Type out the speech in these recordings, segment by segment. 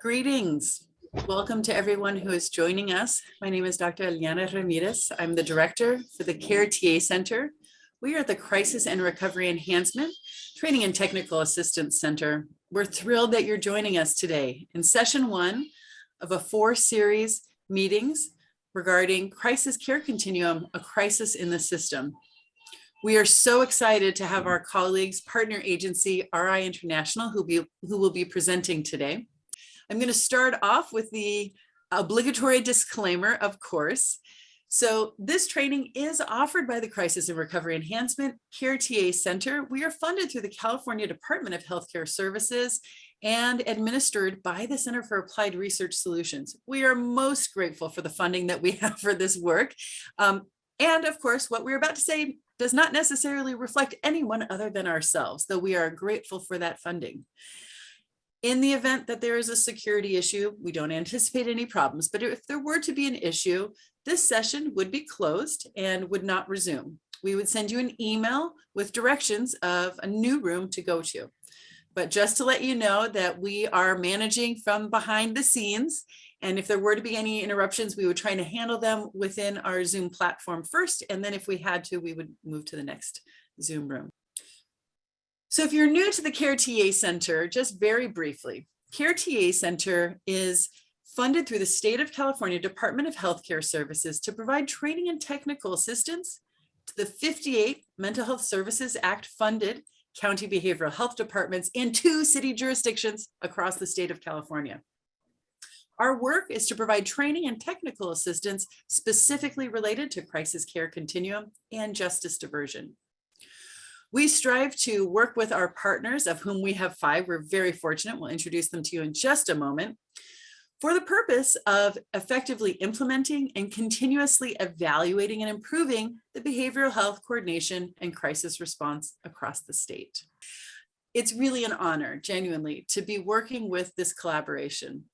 Greetings. Welcome to everyone who is joining us. My name is Dr. Eliana Ramirez. I'm the director for the CARE TA Center. We are the Crisis and Recovery Enhancement Training and Technical Assistance Center. We're thrilled that you're joining us today in session 1 of a 4-series meetings regarding Crisis Care Continuum, a crisis in the system. We are so excited to have our colleagues, partner agency, RI International, who will be presenting today. I'm going to start off with the obligatory disclaimer, of course. So this training is offered by the Crisis and Recovery Enhancement CARE TA Center. We are funded through the California Department of Healthcare Services and administered by the Center for Applied Research Solutions. We are most grateful for the funding that we have for this work. And of course, what we're about to say does not necessarily reflect anyone other than ourselves, though we are grateful for that funding. In the event that there is a security issue, we don't anticipate any problems, but if there were to be an issue, this session would be closed and would not resume. We would send you an email with directions of a new room to go to. But just to let you know that we are managing from behind the scenes, and if there were to be any interruptions, we would try to handle them within our Zoom platform first, and then if we had to, we would move to the next Zoom room. So if you're new to the CARE TA Center, just very briefly, CARE TA Center is funded through the State of California Department of Healthcare Services to provide training and technical assistance to the 58 Mental Health Services Act funded county behavioral health departments in 2 city jurisdictions across the state of California. Our work is to provide training and technical assistance specifically related to crisis care continuum and justice diversion. We strive to work with our partners, of whom we have 5. We're very fortunate. We'll introduce them to you in just a moment, for the purpose of effectively implementing and continuously evaluating and improving the behavioral health coordination and crisis response across the state. It's really an honor, genuinely, to be working with this collaboration.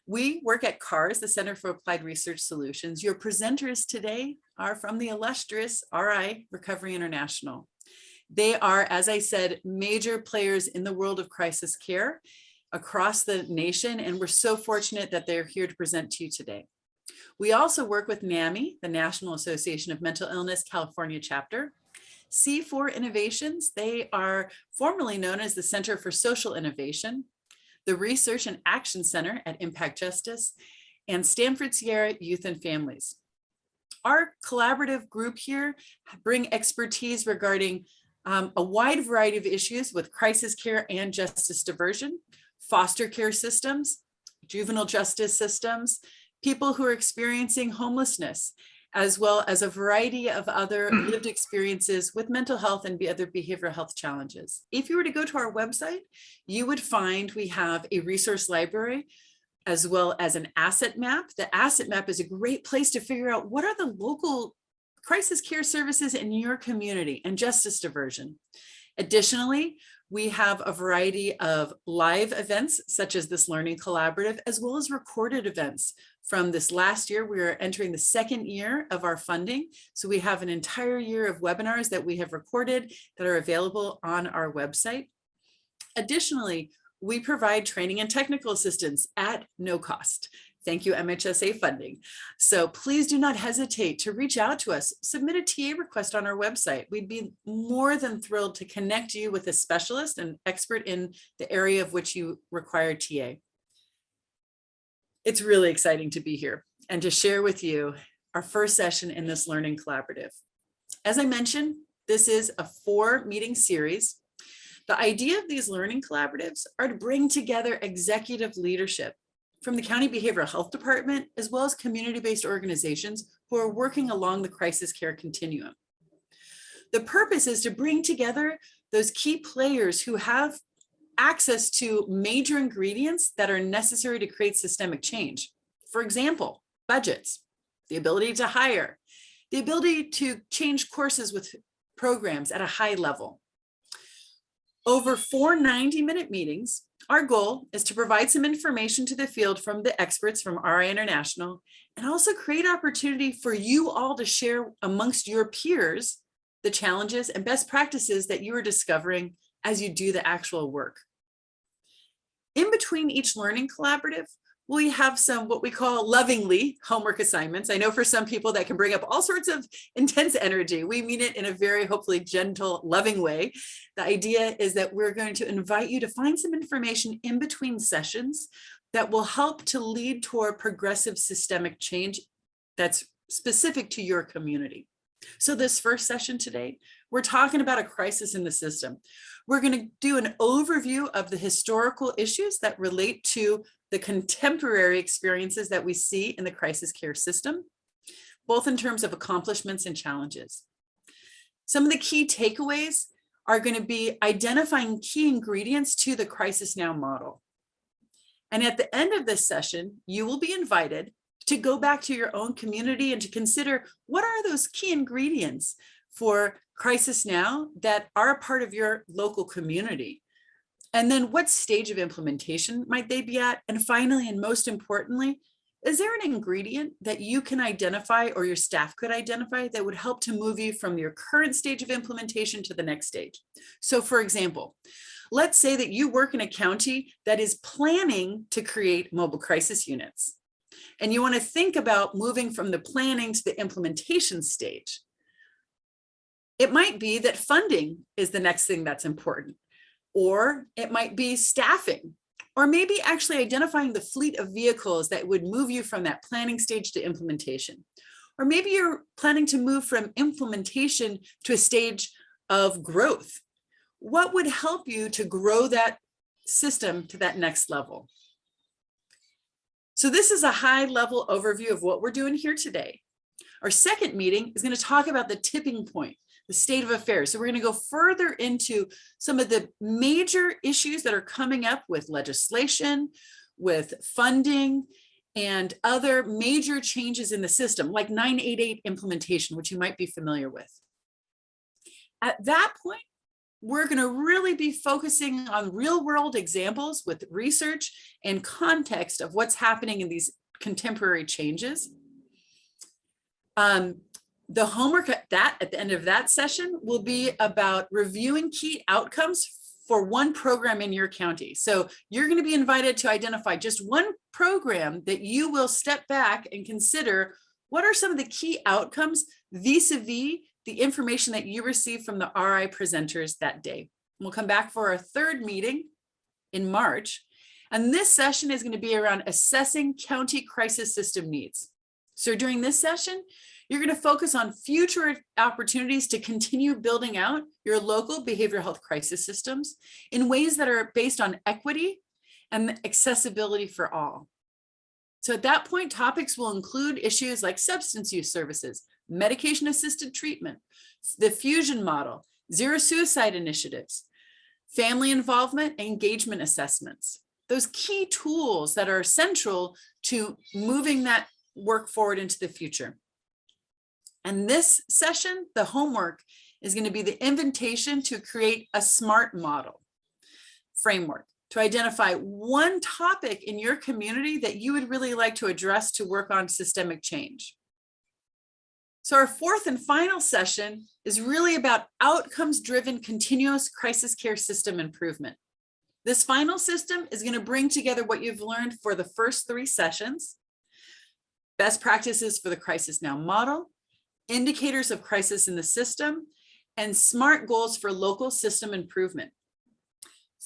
We work at CARS, the Center for Applied Research Solutions. Your presenters today are from the illustrious RI Recovery International. They are, as I said, major players in the world of crisis care across the nation, and we're so fortunate that they're here to present to you today. We also work with NAMI, the National Association of Mental Illness California chapter, C4 Innovations. They are formerly known as the Center for Social Innovation, the Research and Action Center at Impact Justice, and Stanford Sierra Youth and Families. Our collaborative group here bring expertise regarding a wide variety of issues with crisis care and justice diversion, foster care systems, juvenile justice systems, people who are experiencing homelessness, as well as a variety of other lived experiences with mental health and other behavioral health challenges. If you were to go to our website, you would find we have a resource library as well as an asset map. The asset map is a great place to figure out what are the local crisis care services in your community and justice diversion. Additionally, we have a variety of live events such as this Learning Collaborative, as well as recorded events. From this last year, we are entering the 2nd year of our funding. So we have an entire year of webinars that we have recorded that are available on our website. Additionally, we provide training and technical assistance at no cost. Thank you, MHSA funding. So please do not hesitate to reach out to us. Submit a TA request on our website. We'd be more than thrilled to connect you with a specialist and expert in the area of which you require TA. It's really exciting to be here and to share with you our first session in this Learning Collaborative. As I mentioned, this is a 4-meeting series. The idea of these Learning Collaboratives are to bring together executive leadership from the County Behavioral Health Department, as well as community-based organizations who are working along the crisis care continuum. The purpose is to bring together those key players who have access to major ingredients that are necessary to create systemic change. For example, budgets, the ability to hire, the ability to change courses with programs at a high level. Over 4 90-minute meetings, our goal is to provide some information to the field from the experts from RI International, and also create opportunity for you all to share amongst your peers the challenges and best practices that you are discovering as you do the actual work. In between each learning collaborative, we have some what we call lovingly homework assignments. I know for some people that can bring up all sorts of intense energy. We mean it in a very hopefully gentle, loving way. The idea is that we're going to invite you to find some information in between sessions that will help to lead toward progressive systemic change that's specific to your community. So this first session today, we're talking about a crisis in the system. We're going to do an overview of the historical issues that relate to the contemporary experiences that we see in the crisis care system, both in terms of accomplishments and challenges. Some of the key takeaways are going to be identifying key ingredients to the Crisis Now model. And at the end of this session, you will be invited to go back to your own community and to consider what are those key ingredients for Crisis Now that are a part of your local community. And then what stage of implementation might they be at? And finally, and most importantly, is there an ingredient that you can identify or your staff could identify that would help to move you from your current stage of implementation to the next stage? So for example, let's say that you work in a county that is planning to create mobile crisis units. And you want to think about moving from the planning to the implementation stage. It might be that funding is the next thing that's important, or it might be staffing, or maybe actually identifying the fleet of vehicles that would move you from that planning stage to implementation. Or maybe you're planning to move from implementation to a stage of growth. What would help you to grow that system to that next level? So this is a high-level overview of what we're doing here today. Our second meeting is going to talk about the tipping point, the state of affairs. So we're going to go further into some of the major issues that are coming up with legislation, with funding, and other major changes in the system, like 988 implementation, which you might be familiar with. At that point, we're going to really be focusing on real-world examples with research and context of what's happening in these contemporary changes. The homework at the end of that session will be about reviewing key outcomes for one program in your county. So you're going to be invited to identify just one program that you will step back and consider what are some of the key outcomes vis-a-vis the information that you receive from the RI presenters that day. We'll come back for our third meeting in March. And this session is going to be around assessing county crisis system needs. So during this session, you're going to focus on future opportunities to continue building out your local behavioral health crisis systems in ways that are based on equity and accessibility for all. So at that point, topics will include issues like substance use services, medication-assisted treatment, the fusion model, zero suicide initiatives, family involvement, engagement assessments. Those key tools that are central to moving that work forward into the future. And this session, the homework, is going to be the invitation to create a SMART model framework to identify one topic in your community that you would really like to address to work on systemic change. So our fourth and final session is really about outcomes-driven continuous crisis care system improvement. This final system is going to bring together what you've learned for the first 3 sessions, best practices for the Crisis Now model, indicators of crisis in the system, and SMART goals for local system improvement.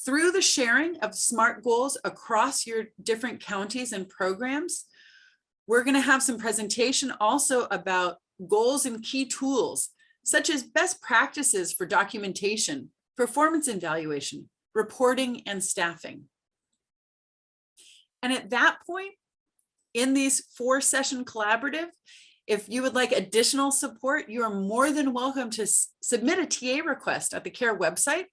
Through the sharing of SMART goals across your different counties and programs, we're going to have some presentation also about goals and key tools, such as best practices for documentation, performance evaluation, reporting, and staffing. And at that point, in these 4-session collaborative, if you would like additional support, you are more than welcome to submit a TA request at the CARE website,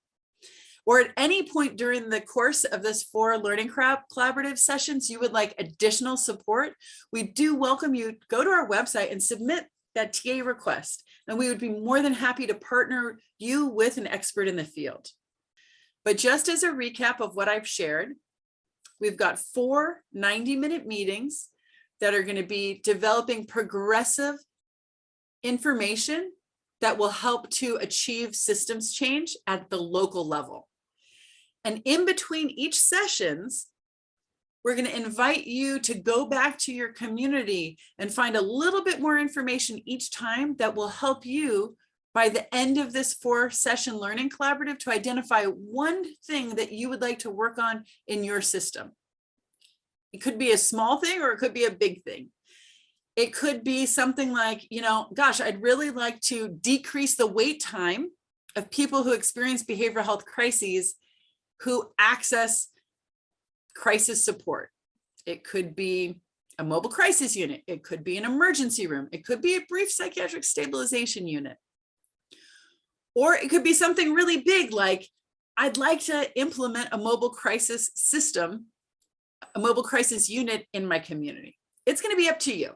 or at any point during the course of this 4 learning collaborative sessions, you would like additional support. We do welcome you. Go to our website and submit that TA request, and we would be more than happy to partner you with an expert in the field. But just as a recap of what I've shared, we've got 4 90-minute meetings that are going to be developing progressive information that will help to achieve systems change at the local level. And in between each sessions, we're going to invite you to go back to your community and find a little bit more information each time that will help you by the end of this 4-session learning collaborative to identify one thing that you would like to work on in your system. It could be a small thing or it could be a big thing. It could be something like, gosh, I'd really like to decrease the wait time of people who experience behavioral health crises who access crisis support. It could be a mobile crisis unit. It could be an emergency room. It could be a brief psychiatric stabilization unit. Or it could be something really big, like I'd like to implement a mobile crisis system, a mobile crisis unit in my community. It's going to be up to you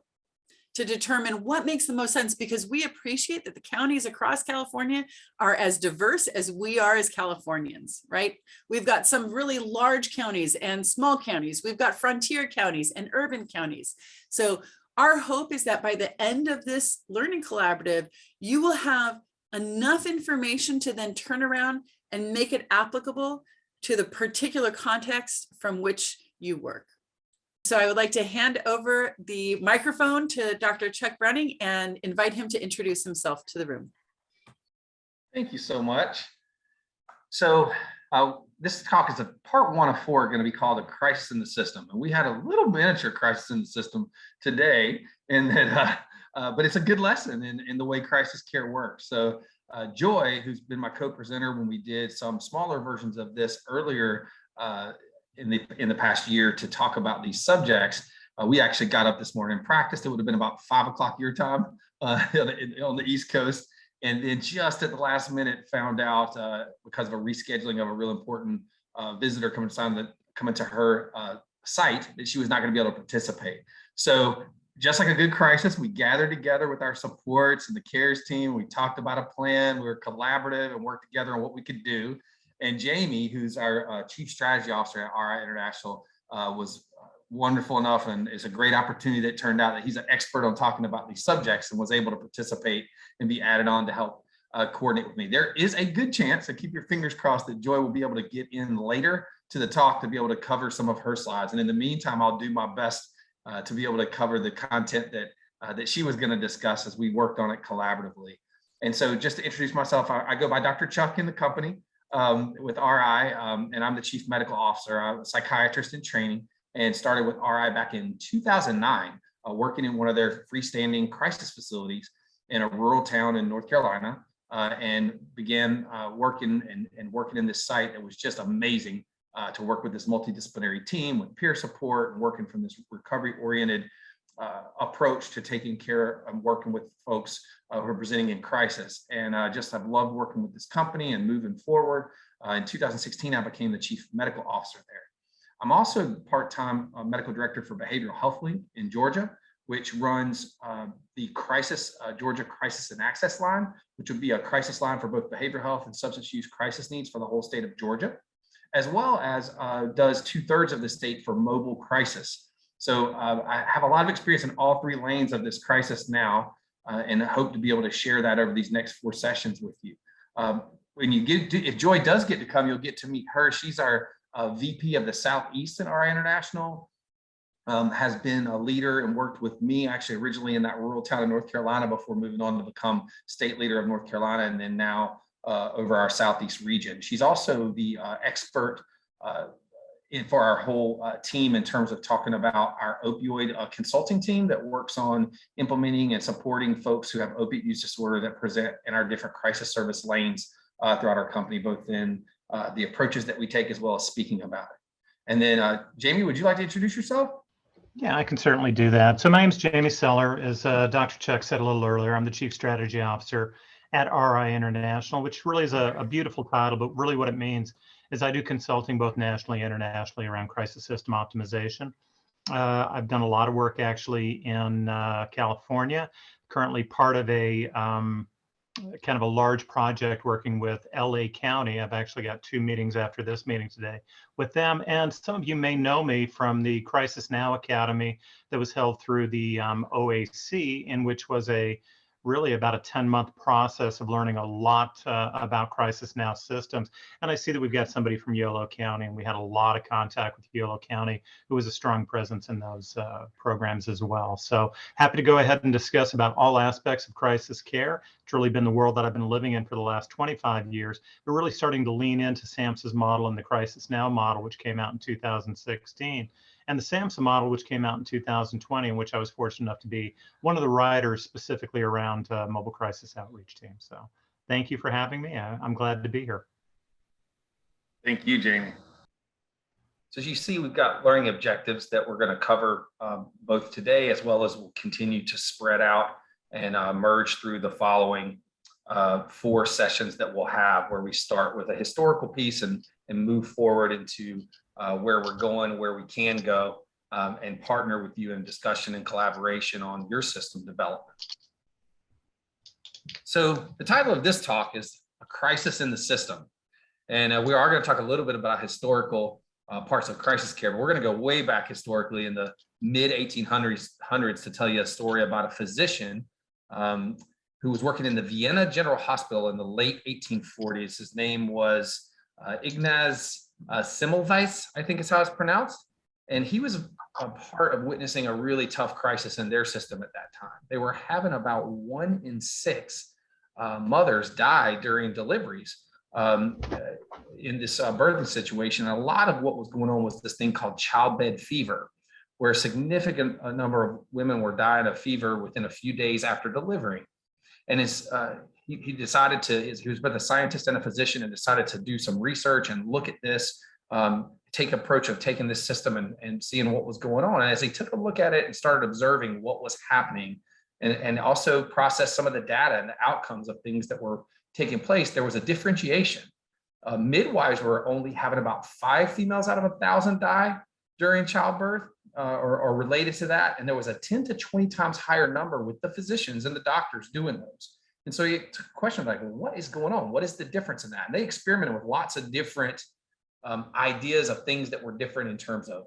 to determine what makes the most sense, because we appreciate that the counties across California are as diverse as we are as Californians, right? We've got some really large counties and small counties. We've got frontier counties and urban counties. So our hope is that by the end of this learning collaborative, you will have enough information to then turn around and make it applicable to the particular context from which you work. So I would like to hand over the microphone to Dr. Chuck Browning and invite him to introduce himself to the room. Thank you so much. So this talk is a part 1 of 4 going to be called A Crisis in the System. And we had a little miniature crisis in the system today, and that, but it's a good lesson in the way crisis care works. So Joy, who's been my co-presenter when we did some smaller versions of this earlier in the past year to talk about these subjects, we actually got up this morning and practiced. It would have been about 5 o'clock your time on the East Coast. And then just at the last minute found out because of a rescheduling of a real important visitor coming to her site that she was not going to be able to participate. So just like a good crisis, we gathered together with our supports and the CARES team. We talked about a plan. We were collaborative and worked together on what we could do. And Jamie, who's our Chief Strategy Officer at RI International, was wonderful enough, and it's a great opportunity that turned out that he's an expert on talking about these subjects and was able to participate and be added on to help coordinate with me. There is a good chance, so keep your fingers crossed, that Joy will be able to get in later to the talk to be able to cover some of her slides. And in the meantime, I'll do my best to be able to cover the content that she was going to discuss as we worked on it collaboratively. And so just to introduce myself, I go by Dr. Chuck in the company with RI, and I'm the Chief Medical Officer. I'm a psychiatrist in training and started with RI back in 2009, working in one of their freestanding crisis facilities in a rural town in North Carolina, and began working in this site that was just amazing to work with this multidisciplinary team with peer support and working from this recovery-oriented approach to taking care and working with folks who are presenting in crisis. And I've loved working with this company and moving forward. In 2016, I became the Chief Medical Officer there. I'm also part-time medical director for Behavioral Health Link in Georgia, which runs the Georgia Crisis and Access Line, which would be a crisis line for both behavioral health and substance use crisis needs for the whole state of Georgia, as well as does 2/3 of the state for mobile crisis. So I have a lot of experience in all 3 lanes of this crisis now, and I hope to be able to share that over these next 4 sessions with you. If Joy does get to come, you'll get to meet her. She's our VP of the Southeast in RI International, has been a leader and worked with me actually originally in that rural town in North Carolina before moving on to become state leader of North Carolina, and then now over our Southeast region. She's also the expert for our whole team in terms of talking about our opioid consulting team that works on implementing and supporting folks who have opiate use disorder that present in our different crisis service lanes throughout our company, both in the approaches that we take as well as speaking about it. And then Jamie, would you like to introduce yourself? Yeah, I can certainly do that. So my name is Jamie Seller. As Dr. Chuck said a little earlier, I'm the Chief Strategy Officer at RI International, which really is a beautiful title, but really what it means is I do consulting both nationally and internationally around crisis system optimization. I've done a lot of work actually in California, currently part of a kind of a large project working with LA County. I've actually got 2 meetings after this meeting today with them. And some of you may know me from the Crisis Now Academy that was held through the OAC, in which was a really about a 10-month process of learning a lot about Crisis Now systems. And I see that we've got somebody from Yolo County, and we had a lot of contact with Yolo County, who was a strong presence in those programs as well. So happy to go ahead and discuss about all aspects of crisis care. It's really been the world that I've been living in for the last 25 years, but really starting to lean into SAMHSA's model and the Crisis Now model, which came out in 2016. And the SAMHSA model, which came out in 2020, in which I was fortunate enough to be one of the writers specifically around mobile crisis outreach team. So thank you for having me. I'm glad to be here. Thank you, Jamie. So as you see, we've got learning objectives that we're going to cover both today, as well as we'll continue to spread out and merge through the following 4 sessions that we'll have, where we start with a historical piece and move forward into where we're going, where we can go, and partner with you in discussion and collaboration on your system development. So the title of this talk is A Crisis in the System. And we are going to talk a little bit about historical parts of crisis care, but we're going to go way back historically in the mid 1800s to tell you a story about a physician who was working in the Vienna General Hospital in the late 1840s. His name was Ignaz Semmelweis, I think is how it's pronounced. And he was a part of witnessing a really tough crisis in their system at that time. They were having about 1 in 6 mothers die during deliveries in this birthing situation. And a lot of what was going on was this thing called childbed fever, where a significant number of women were dying of fever within a few days after delivering. And he decided he was both a scientist and a physician, and decided to do some research and look at this, take approach of taking this system and seeing what was going on. And as he took a look at it and started observing what was happening, and also processed some of the data and the outcomes of things that were taking place, there was a differentiation. Midwives were only having about 5 females out of 1,000 die during childbirth or related to that. And there was a 10 to 20 times higher number with the physicians and the doctors doing those. And so he took a question like, well, what is going on? What is the difference in that? And they experimented with lots of different ideas of things that were different in terms of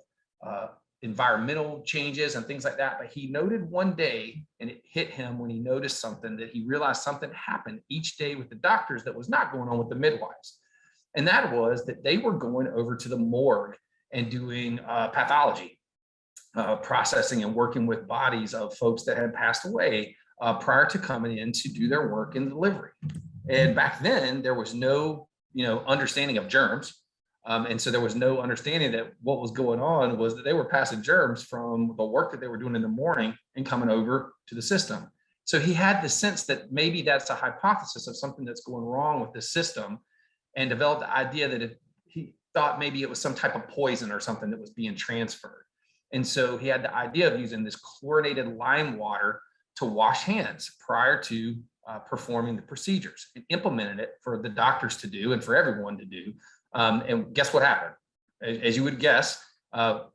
environmental changes and things like that. But he noted one day, and it hit him when he noticed something, that he realized something happened each day with the doctors that was not going on with the midwives. And that was that they were going over to the morgue and doing pathology, processing and working with bodies of folks that had passed away prior to coming in to do their work in delivery. And back then there was no, understanding of germs. And so there was no understanding that what was going on was that they were passing germs from the work that they were doing in the morning and coming over to the system. So he had the sense that maybe that's a hypothesis of something that's going wrong with the system, and developed the idea that he thought maybe it was some type of poison or something that was being transferred. And so he had the idea of using this chlorinated lime water to wash hands prior to performing the procedures, and implemented it for the doctors to do and for everyone to do. And guess what happened? As you would guess,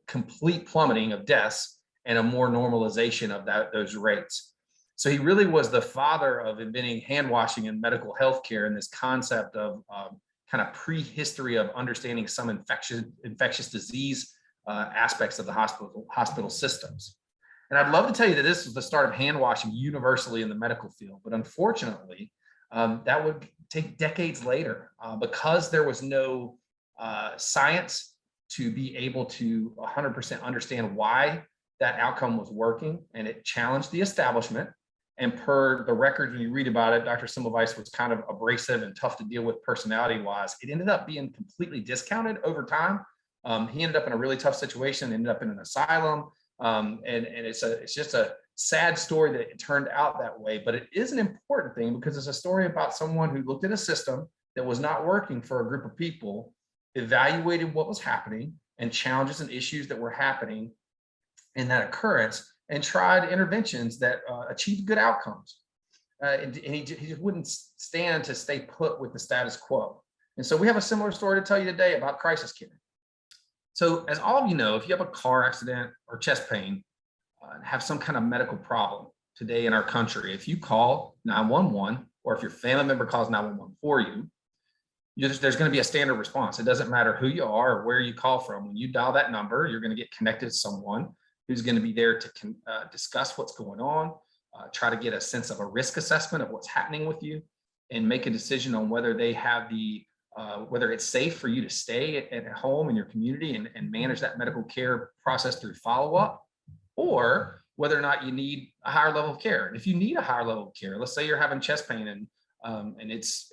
complete plummeting of deaths and a more normalization of those rates. So he really was the father of inventing hand washing in medical healthcare, and this concept of kind of prehistory of understanding some infectious disease aspects of the hospital systems. And I'd love to tell you that this was the start of hand washing universally in the medical field, but unfortunately, that would take decades later because there was no science to be able to 100% understand why that outcome was working, and it challenged the establishment. And per the records, when you read about it, Dr. Semmelweis was kind of abrasive and tough to deal with personality-wise. It ended up being completely discounted over time. He ended up in a really tough situation, ended up in an asylum, and it's just a sad story that it turned out that way. But it is an important thing because it's a story about someone who looked at a system that was not working for a group of people, evaluated what was happening and challenges and issues that were happening in that occurrence, and tried interventions that achieved good outcomes. And he just wouldn't stand to stay put with the status quo. And so we have a similar story to tell you today about crisis care. So as all of you know, if you have a car accident or chest pain, have some kind of medical problem today in our country, if you call 911, or if your family member calls 911 for you, there's going to be a standard response. It doesn't matter who you are or where you call from. When you dial that number, you're going to get connected to someone who's going to be there to discuss what's going on, try to get a sense of a risk assessment of what's happening with you and make a decision on whether they have whether it's safe for you to stay at home in your community and manage that medical care process through follow-up, or whether or not you need a higher level of care. And if you need a higher level of care, let's say you're having chest pain and it's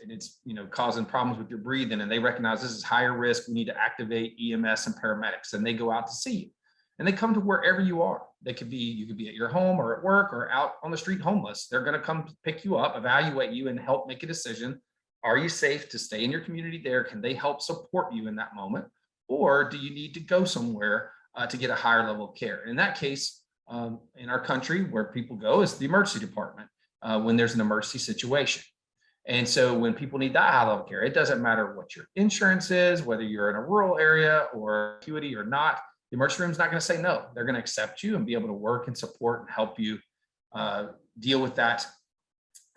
causing problems with your breathing, and they recognize this is higher risk, we need to activate EMS and paramedics, and they go out to see you. And they come to wherever you are. You could be at your home or at work or out on the street homeless. They're going to come pick you up, evaluate you, and help make a decision. Are you safe to stay in your community there? Can they help support you in that moment? Or do you need to go somewhere to get a higher level of care? In that case, in our country, where people go is the emergency department when there's an emergency situation. And so when people need that high level care, it doesn't matter what your insurance is, whether you're in a rural area or acuity or not. The emergency room is not going to say no. They're going to accept you and be able to work and support and help you deal with that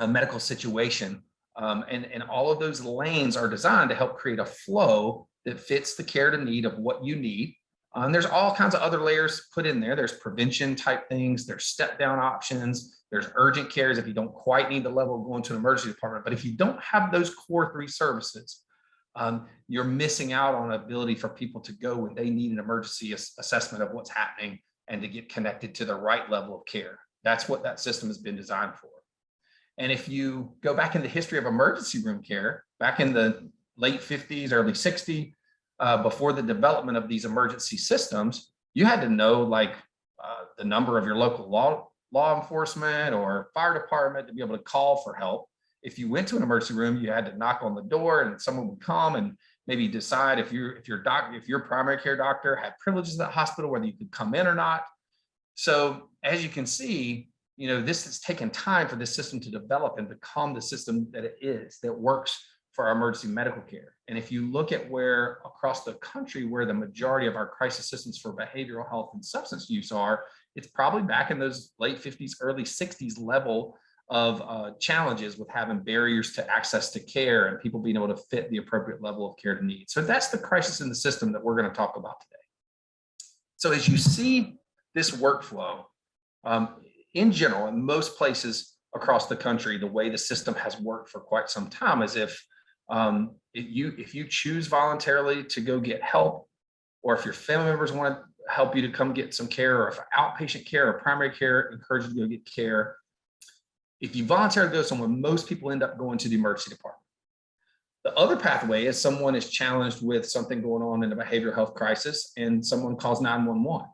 medical situation. And all of those lanes are designed to help create a flow that fits the care to need of what you need. There's all kinds of other layers put in there. There's prevention type things. There's step down options. There's urgent cares if you don't quite need the level of going to an emergency department. But if you don't have those core 3 services, you're missing out on ability for people to go when they need an emergency assessment of what's happening and to get connected to the right level of care. That's what that system has been designed for. And if you go back in the history of emergency room care, back in the late 50s, early 60s, before the development of these emergency systems, you had to know the number of your local law enforcement or fire department to be able to call for help. If you went to an emergency room, you had to knock on the door and someone would come and maybe decide if your primary care doctor had privileges at that hospital, whether you could come in or not. So as you can see, this has taken time for this system to develop and become the system that it is, that works for our emergency medical care. And if you look at where across the country, where the majority of our crisis systems for behavioral health and substance use are, it's probably back in those late 50s, early 60s level of challenges with having barriers to access to care and people being able to fit the appropriate level of care to need. So that's the crisis in the system that we're going to talk about today. So as you see this workflow, in general, in most places across the country, the way the system has worked for quite some time is if you choose voluntarily to go get help, or if your family members want to help you to come get some care, or if outpatient care or primary care encourages you to go get care, if you voluntarily go somewhere, most people end up going to the emergency department. The other pathway is someone is challenged with something going on in a behavioral health crisis and someone calls 911.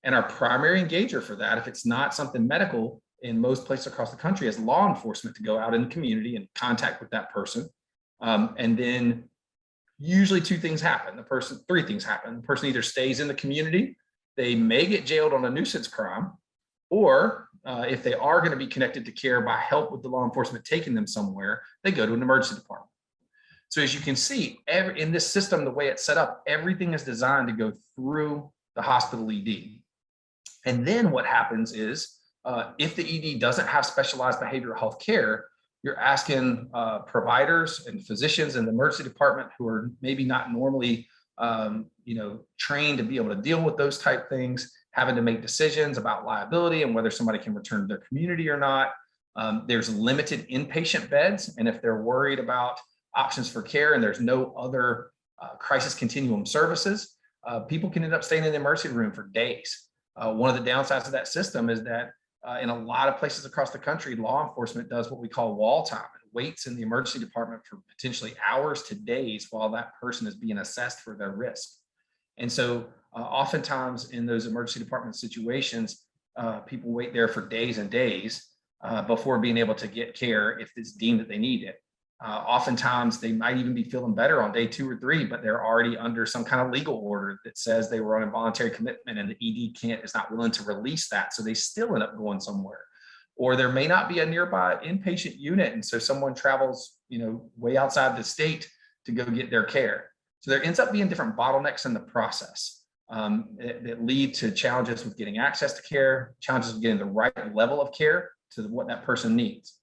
And our primary engager for that, if it's not something medical, in most places across the country, is law enforcement to go out in the community and contact with that person. And then usually 2 things happen. 3 things happen. The person either stays in the community, they may get jailed on a nuisance crime, or if they are going to be connected to care by help with the law enforcement taking them somewhere, they go to an emergency department. So as you can see, in this system, the way it's set up, everything is designed to go through the hospital ED. And then what happens is, if the ED doesn't have specialized behavioral health care, you're asking providers and physicians in the emergency department who are maybe not normally trained to be able to deal with those type things, having to make decisions about liability and whether somebody can return to their community or not. There's limited inpatient beds, and if they're worried about options for care and there's no other crisis continuum services, people can end up staying in the emergency room for days. One of the downsides of that system is that in a lot of places across the country, law enforcement does what we call wall time. It waits in the emergency department for potentially hours to days while that person is being assessed for their risk. And so oftentimes in those emergency department situations, people wait there for days and days before being able to get care if it's deemed that they need it. Oftentimes they might even be feeling better on day 2 or 3, but they're already under some kind of legal order that says they were on involuntary commitment and the ED is not willing to release that. So they still end up going somewhere. Or there may not be a nearby inpatient unit. And so someone travels, way outside the state to go get their care. So there ends up being different bottlenecks in the process that lead to challenges with getting access to care, challenges with getting the right level of care to what that person needs.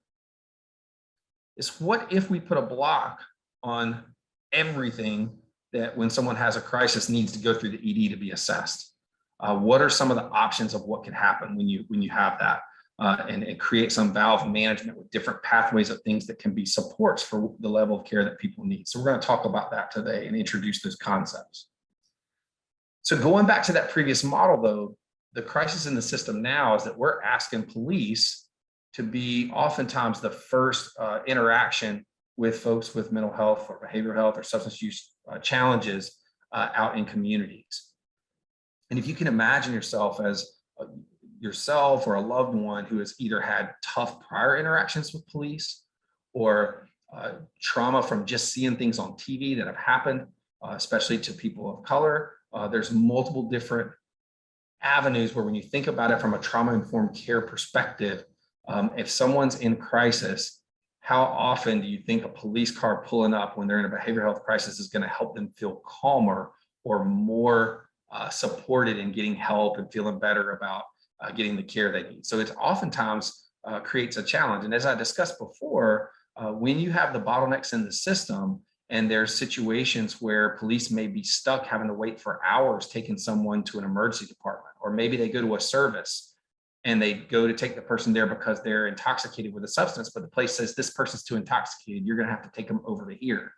Is what if we put a block on everything that when someone has a crisis needs to go through the ED to be assessed? What are some of the options of what can happen when you have that? and create some valve management with different pathways of things that can be supports for the level of care that people need. So we're going to talk about that today and introduce those concepts. So going back to that previous model, though, the crisis in the system now is that we're asking police to be oftentimes the first interaction with folks with mental health or behavioral health or substance use challenges out in communities. And if you can imagine yourself as yourself or a loved one who has either had tough prior interactions with police or trauma from just seeing things on TV that have happened, especially to people of color, there's multiple different avenues where when you think about it from a trauma-informed care perspective, if someone's in crisis, how often do you think a police car pulling up when they're in a behavioral health crisis is going to help them feel calmer or more supported in getting help and feeling better about getting the care they need? So it oftentimes creates a challenge. And as I discussed before, when you have the bottlenecks in the system and there's situations where police may be stuck having to wait for hours taking someone to an emergency department, or maybe they go to a service and they go to take the person there because they're intoxicated with a substance, but the place says this person's too intoxicated, you're going to have to take them over to here.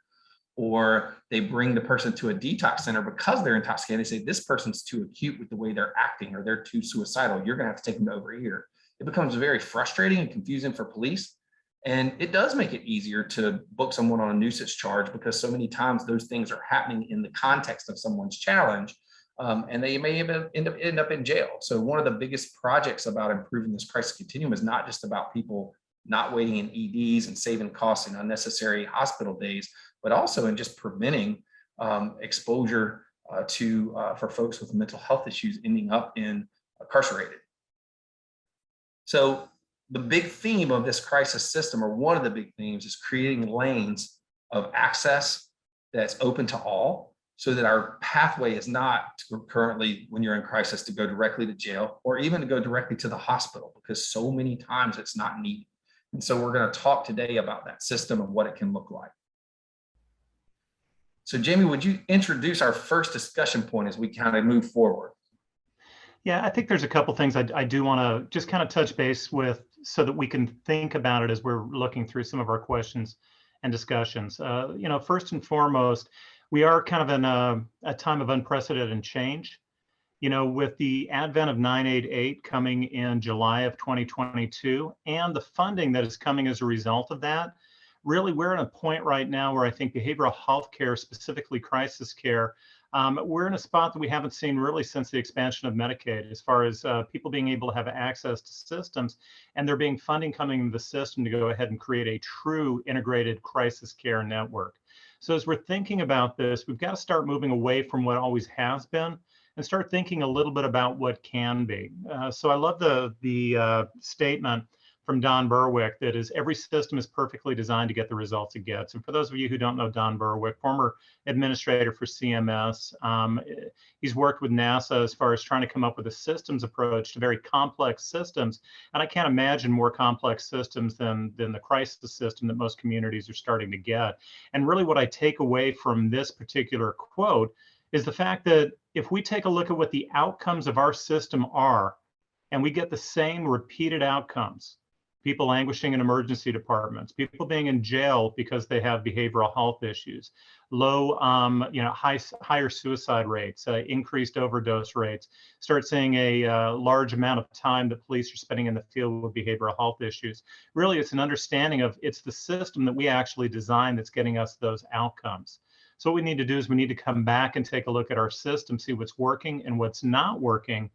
Or they bring the person to a detox center because they're intoxicated. They say this person's too acute with the way they're acting, or they're too suicidal, you're going to have to take them over here. It becomes very frustrating and confusing for police. And it does make it easier to book someone on a nuisance charge because so many times those things are happening in the context of someone's challenge, and they may even end up in jail. So one of the biggest projects about improving this crisis continuum is not just about people not waiting in EDs and saving costs and unnecessary hospital days, but also in just preventing exposure for folks with mental health issues ending up incarcerated. So the big theme of this crisis system, or one of the big themes, is creating lanes of access that's open to all, so that our pathway is not currently, when you're in crisis, to go directly to jail or even to go directly to the hospital, because so many times it's not needed. And so we're going to talk today about that system and what it can look like. So Jamie, would you introduce our first discussion point as we kind of move forward? Yeah, I think there's a couple things I do want to just kind of touch base with so that we can think about it as we're looking through some of our questions and discussions. First and foremost, we are kind of in a time of unprecedented change. With the advent of 988 coming in July of 2022 and the funding that is coming as a result of that, really we're at a point right now where I think behavioral health care, specifically crisis care, we're in a spot that we haven't seen really since the expansion of Medicaid, as far as people being able to have access to systems and there being funding coming into the system to go ahead and create a true integrated crisis care network. So as we're thinking about this, we've got to start moving away from what always has been and start thinking a little bit about what can be. So I love the statement from Don Berwick that is, every system is perfectly designed to get the results it gets. And for those of you who don't know Don Berwick, former administrator for CMS, he's worked with NASA as far as trying to come up with a systems approach to very complex systems. And I can't imagine more complex systems than the crisis system that most communities are starting to get. And really what I take away from this particular quote is the fact that if we take a look at what the outcomes of our system are, and we get the same repeated outcomes, people languishing in emergency departments, people being in jail because they have behavioral health issues, low, higher suicide rates, increased overdose rates, start seeing a large amount of time that police are spending in the field with behavioral health issues. Really, it's an understanding of it's the system that we actually design that's getting us those outcomes. So what we need to do is we need to come back and take a look at our system, see what's working and what's not working,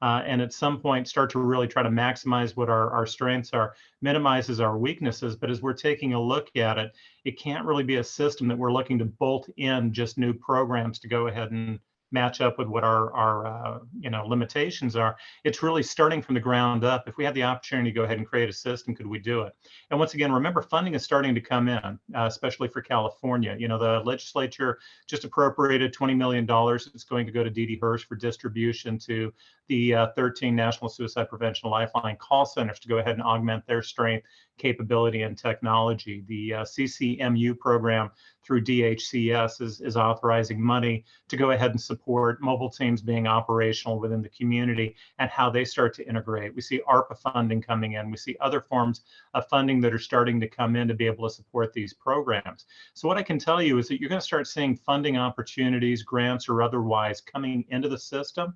and at some point start to really try to maximize what our strengths are, minimizes our weaknesses. But as we're taking a look at it, it can't really be a system that we're looking to bolt in just new programs to go ahead and match up with what our limitations are. It's really starting from the ground up. If we had the opportunity to go ahead and create a system, could we do it? And once again, remember, funding is starting to come in, especially for California. The legislature just appropriated $20 million. It's going to go to Dee Hirsch for distribution to the 13 National Suicide Prevention Lifeline call centers to go ahead and augment their strength, capability, and technology. The CCMU program through DHCS is authorizing money to go ahead and support support mobile teams being operational within the community and how they start to integrate. We see ARPA funding coming in. We see other forms of funding that are starting to come in to be able to support these programs. So what I can tell you is that you're going to start seeing funding opportunities, grants or otherwise, coming into the system.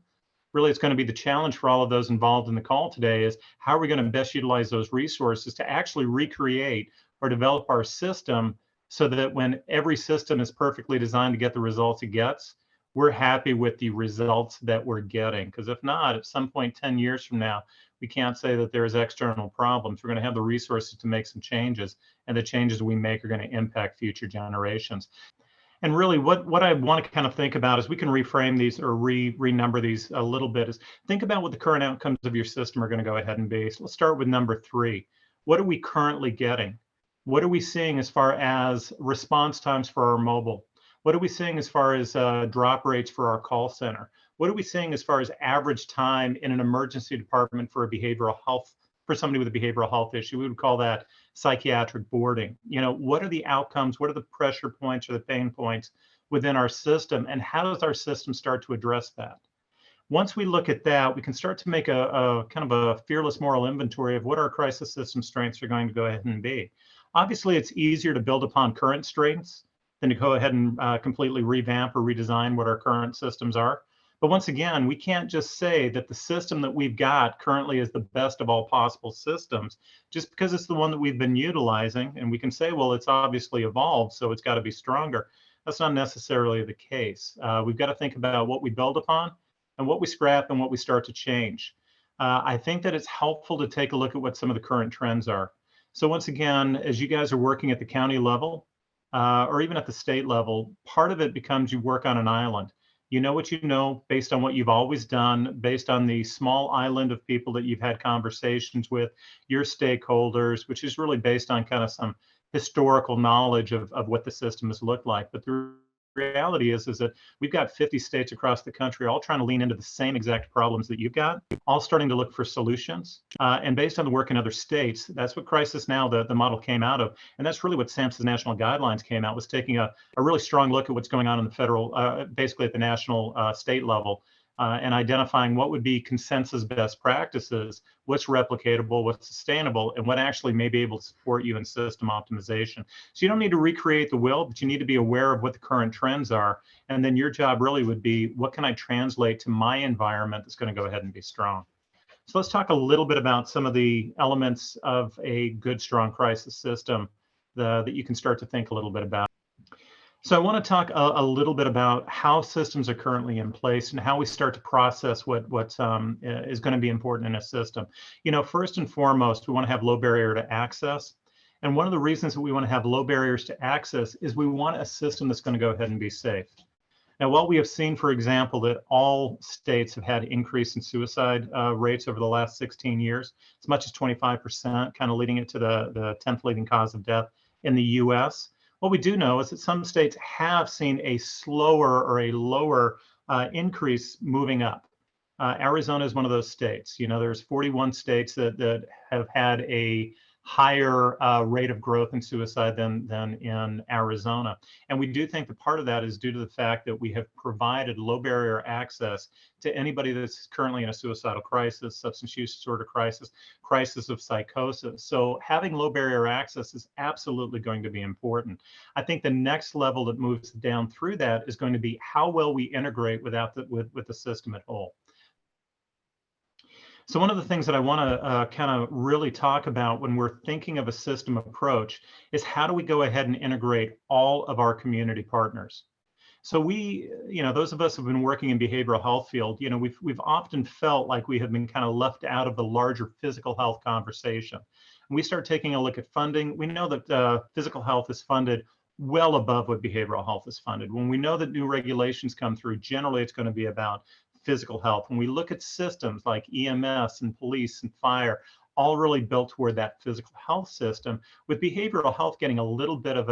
Really, it's going to be the challenge for all of those involved in the call today is how are we going to best utilize those resources to actually recreate or develop our system so that when every system is perfectly designed to get the results it gets, we're happy with the results that we're getting. Because if not, at some point 10 years from now, we can't say that there's external problems. We're going to have the resources to make some changes, and the changes we make are going to impact future generations. And really what I want to kind of think about is we can reframe these or renumber these a little bit is think about what the current outcomes of your system are going to go ahead and be. So let's start with number 3. What are we currently getting? What are we seeing as far as response times for our mobile? What are we seeing as far as drop rates for our call center? What are we seeing as far as average time in an emergency department for a behavioral health, for somebody with a behavioral health issue? We would call that psychiatric boarding. You know, what are the outcomes? What are the pressure points or the pain points within our system? And how does our system start to address that? Once we look at that, we can start to make a kind of a fearless moral inventory of what our crisis system strengths are going to go ahead and be. Obviously, it's easier to build upon current strengths than to go ahead and completely revamp or redesign what our current systems are. But once again, we can't just say that the system that we've got currently is the best of all possible systems just because it's the one that we've been utilizing. And we can say, well, it's obviously evolved, so it's got to be stronger. That's not necessarily the case. We've got to think about what we build upon and what we scrap and what we start to change. I think that it's helpful to take a look at what some of the current trends are. So once again, as you guys are working at the county level or even at the state level, part of it becomes you work on an island. You know what you know based on what you've always done, based on the small island of people that you've had conversations with, your stakeholders, which is really based on kind of some historical knowledge of what the system has looked like. But the reality is that we've got 50 states across the country all trying to lean into the same exact problems that you've got, all starting to look for solutions. And based on the work in other states, that's what Crisis Now, the model came out of. And that's really what SAMHSA's national guidelines came out, was taking a really strong look at what's going on in the federal, basically at the national state level, and identifying what would be consensus best practices, what's replicatable, what's sustainable, and what actually may be able to support you in system optimization. So you don't need to recreate the wheel, but you need to be aware of what the current trends are. And then your job really would be, what can I translate to my environment that's going to go ahead and be strong? So let's talk a little bit about some of the elements of a good, strong crisis system that you can start to think a little bit about. So I want to talk a little bit about how systems are currently in place and how we start to process what is going to be important in a system. You know, first and foremost, we want to have low barrier to access. And one of the reasons that we want to have low barriers to access is we want a system that's going to go ahead and be safe. Now, while we have seen, for example, that all states have had increase in suicide rates over the last 16 years, as much as 25%, kind of leading it to the 10th leading cause of death in the US. What we do know is that some states have seen a slower or a lower increase moving up. Arizona is one of those states. You know, there's 41 states that have had a higher rate of growth in suicide than in Arizona. And we do think that part of that is due to the fact that we have provided low barrier access to anybody that's currently in a suicidal crisis, substance use disorder crisis, crisis of psychosis. So having low barrier access is absolutely going to be important. I think the next level that moves down through that is going to be how well we integrate with the system at whole. So one of the things that I want to kind of really talk about when we're thinking of a system approach is how do we go ahead and integrate all of our community partners? So we, you know, those of us who've been working in behavioral health field, you know, we've often felt like we have been kind of left out of the larger physical health conversation. When we start taking a look at funding, we know that physical health is funded well above what behavioral health is funded. When we know that new regulations come through, generally it's going to be about physical health. When we look at systems like EMS and police and fire, all really built toward that physical health system, with behavioral health getting a little bit of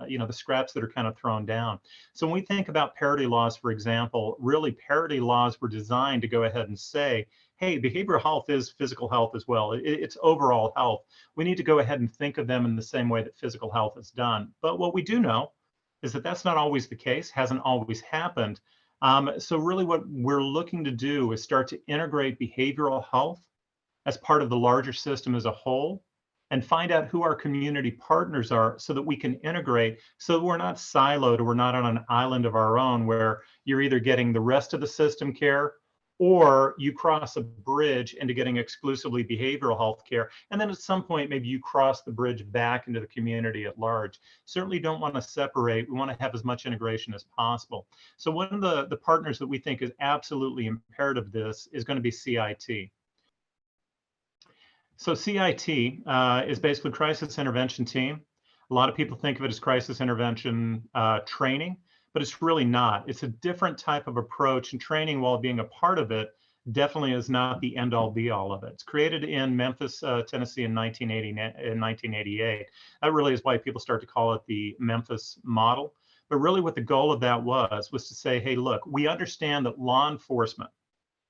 you know, the scraps that are kind of thrown down. So when we think about parity laws, for example, really parity laws were designed to go ahead and say, hey, behavioral health is physical health as well. It's overall health. We need to go ahead and think of them in the same way that physical health is done. But what we do know is that that's not always the case, hasn't always happened. So really what we're looking to do is start to integrate behavioral health as part of the larger system as a whole and find out who our community partners are so that we can integrate so that we're not siloed or we're not on an island of our own where you're either getting the rest of the system care or you cross a bridge into getting exclusively behavioral health care. And then at some point, maybe you cross the bridge back into the community at large. Certainly don't want to separate. We want to have as much integration as possible. So one of the partners that we think is absolutely imperative to this is going to be CIT. So CIT is basically crisis intervention team. A lot of people think of it as crisis intervention training, but it's really not. It's a different type of approach, and training, while being a part of it, definitely is not the end all be all of it. It's created in Memphis, Tennessee in 1988. That really is why people start to call it the Memphis model. But really what the goal of that was to say, hey, look, we understand that law enforcement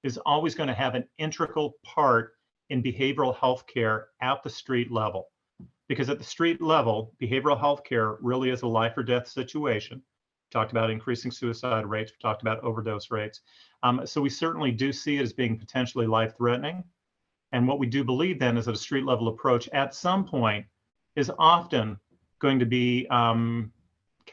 is always going to have an integral part in behavioral health care at the street level. Because at the street level, behavioral health care really is a life or death situation. We talked about increasing suicide rates, we talked about overdose rates. So we certainly do see it as being potentially life-threatening. And what we do believe then is that a street level approach at some point is often going to be kind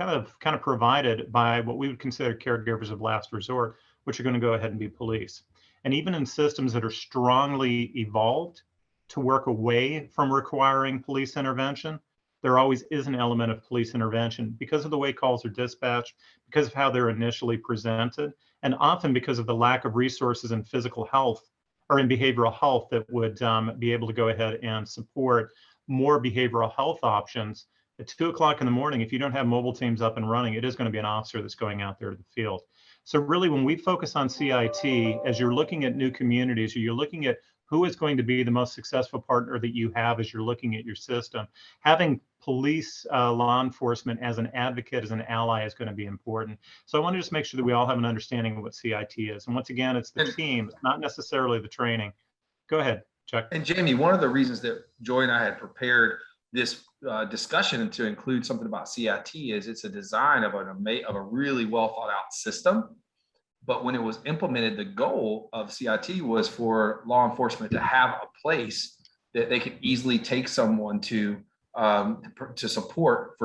of provided by what we would consider caregivers of last resort, which are going to go ahead and be police. And even in systems that are strongly evolved to work away from requiring police intervention, there always is an element of police intervention because of the way calls are dispatched, because of how they're initially presented, and often because of the lack of resources in physical health or in behavioral health that would be able to go ahead and support more behavioral health options. At 2 o'clock in the morning, if you don't have mobile teams up and running, it is going to be an officer that's going out there to the field. So really, when we focus on CIT, as you're looking at new communities, or you're looking at who is going to be the most successful partner that you have as you're looking at your system, having police, law enforcement as an advocate, as an ally is going to be important. So I want to just make sure that we all have an understanding of what CIT is. And once again, it's the team, not necessarily the training. Go ahead, Chuck. And Jamie, one of the reasons that Joy and I had prepared this discussion to include something about CIT is it's a design of a really well thought out system. But when it was implemented, the goal of CIT was for law enforcement to have a place that they could easily take someone to support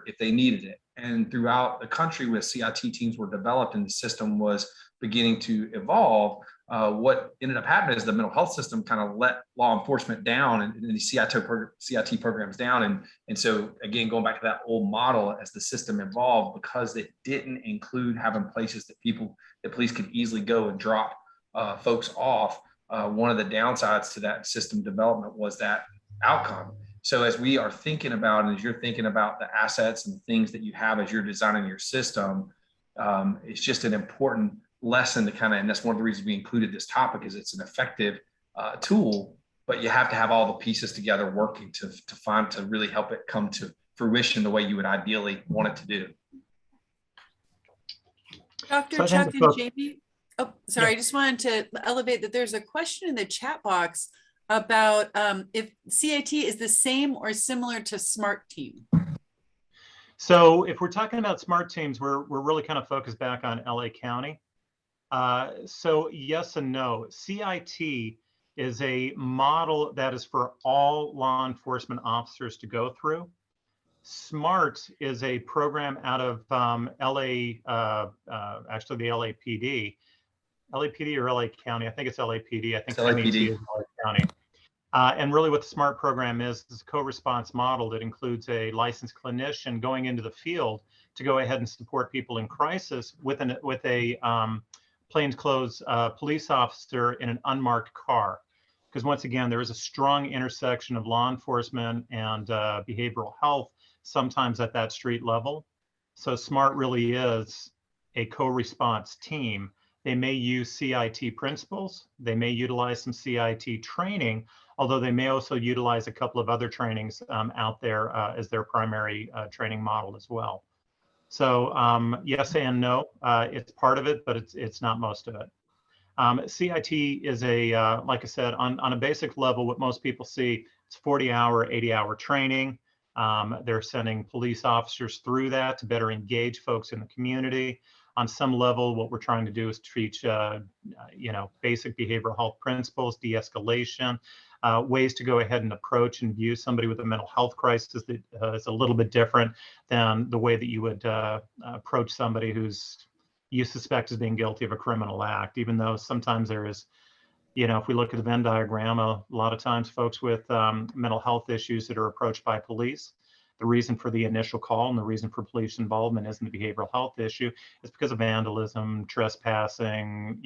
if they needed it. And throughout the country, with CIT teams were developed and the system was beginning to evolve, what ended up happening is the mental health system kind of let law enforcement down and the CIT programs down. And so again, going back to that old model, as the system evolved, because it didn't include having places that police could easily go and drop folks off, one of the downsides to that system development was that outcome. So as we are thinking about, and as you're thinking about the assets and things that you have as you're designing your system, it's just an important lesson to and that's one of the reasons we included this topic, is it's an effective tool, but you have to have all the pieces together working to really help it come to fruition the way you would ideally want it to do. Dr. Chuck and Jamie, oh, sorry, yeah. I just wanted to elevate that there's a question in the chat box about if CIT is the same or similar to SMART team. So if we're talking about SMART teams, we're really kind of focused back on LA County. So yes and no. CIT is a model that is for all law enforcement officers to go through. SMART is a program out of LA, actually the LAPD. LAPD or LA County? I think it's LAPD. I think LAPD is LA County. And really what the SMART program is a co-response model that includes a licensed clinician going into the field to go ahead and support people in crisis with a plainclothes police officer in an unmarked car. Because once again, there is a strong intersection of law enforcement and behavioral health, sometimes at that street level. So SMART really is a co-response team. They may use CIT principles. They may utilize some CIT training, although they may also utilize a couple of other trainings out there as their primary training model as well. So yes and no, it's part of it, but it's not most of it. CIT is like I said, on a basic level, what most people see, it's 40-hour, 80-hour training. They're sending police officers through that to better engage folks in the community. On some level, what we're trying to do is teach, basic behavioral health principles, de-escalation, ways to go ahead and approach and view somebody with a mental health crisis that is a little bit different than the way that you would approach somebody who's you suspect is being guilty of a criminal act, even though sometimes there is, if we look at the Venn diagram, a lot of times folks with mental health issues that are approached by police, the reason for the initial call and the reason for police involvement isn't the behavioral health issue. It's because of vandalism, trespassing,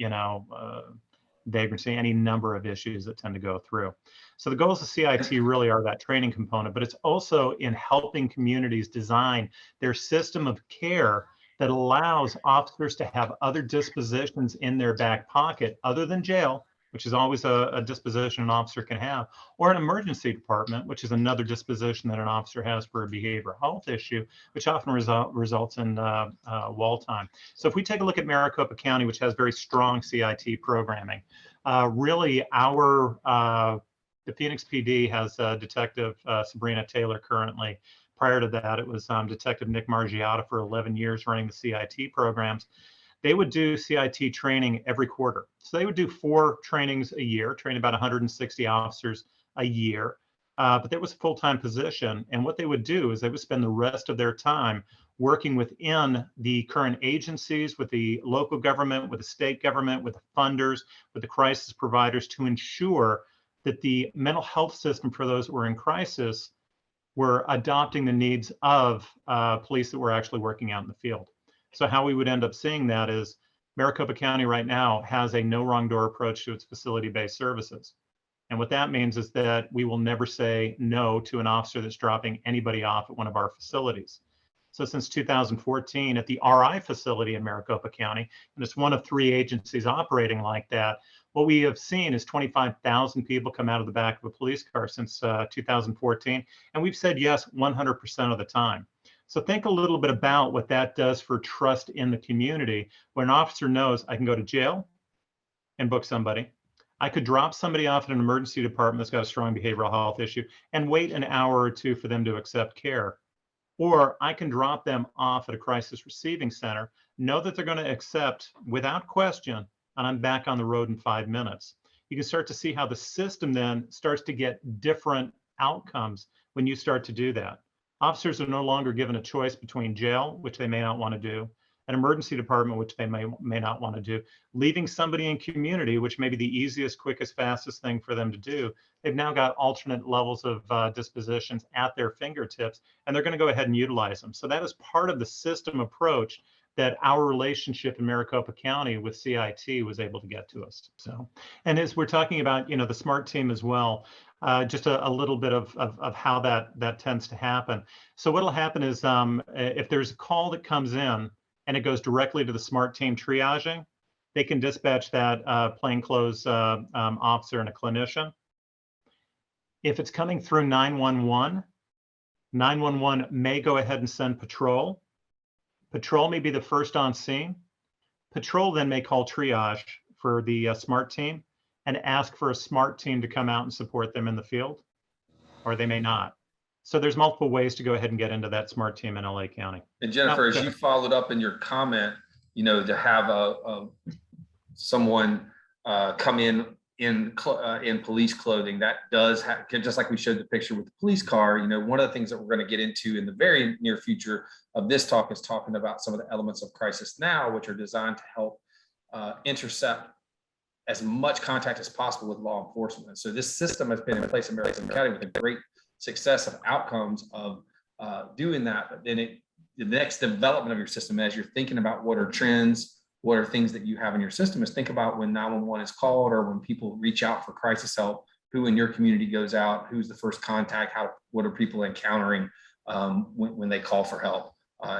vagrancy, any number of issues that tend to go through. So the goals of CIT really are that training component, but it's also in helping communities design their system of care that allows officers to have other dispositions in their back pocket other than jail, which is always a disposition an officer can have, or an emergency department, which is another disposition that an officer has for a behavioral health issue, which often results in wall time. So if we take a look at Maricopa County, which has very strong CIT programming, really the Phoenix PD has Detective Sabrina Taylor currently. Prior to that, it was Detective Nick Margiotta for 11 years running the CIT programs. They would do CIT training every quarter. So they would do 4 trainings a year, train about 160 officers a year. But that was a full-time position. And what they would do is they would spend the rest of their time working within the current agencies, with the local government, with the state government, with the funders, with the crisis providers to ensure that the mental health system for those who were in crisis were adopting the needs of police that were actually working out in the field. So how we would end up seeing that is Maricopa County right now has a no wrong door approach to its facility-based services. And what that means is that we will never say no to an officer that's dropping anybody off at one of our facilities. So since 2014 at the RI facility in Maricopa County, and it's one of 3 agencies operating like that, what we have seen is 25,000 people come out of the back of a police car since 2014. And we've said yes 100% of the time. So think a little bit about what that does for trust in the community, when an officer knows I can go to jail and book somebody. I could drop somebody off at an emergency department that's got a strong behavioral health issue and wait an hour or 2 for them to accept care. Or I can drop them off at a crisis receiving center, know that they're going to accept without question, and I'm back on the road in 5 minutes. You can start to see how the system then starts to get different outcomes when you start to do that. Officers are no longer given a choice between jail, which they may not want to do, an emergency department, which they may not want to do, leaving somebody in community, which may be the easiest, quickest, fastest thing for them to do. They've now got alternate levels of dispositions at their fingertips, and they're going to go ahead and utilize them. So that is part of the system approach that our relationship in Maricopa County with CIT was able to get to us. So, and as we're talking about, the SMART team as well, just a little bit of how that tends to happen. So what'll happen is if there's a call that comes in and it goes directly to the SMART team triaging, they can dispatch that plainclothes officer and a clinician. If it's coming through 911, 911 may go ahead and send patrol. Patrol may be the first on scene. Patrol then may call triage for the SMART team and ask for a SMART team to come out and support them in the field, or they may not. So there's multiple ways to go ahead and get into that SMART team in LA County. And Jennifer, as you followed up in your comment, to have someone come in police clothing, that does have, just like we showed the picture with the police car, one of the things that we're going to get into in the very near future of this talk is talking about some of the elements of Crisis Now, which are designed to help intercept as much contact as possible with law enforcement. So this system has been in place in Maricopa County with a great success of outcomes of doing that. But then the next development of your system, as you're thinking about what are trends, what are things that you have in your system, is think about when 911 is called or when people reach out for crisis help, who in your community goes out, who's the first contact, what are people encountering when they call for help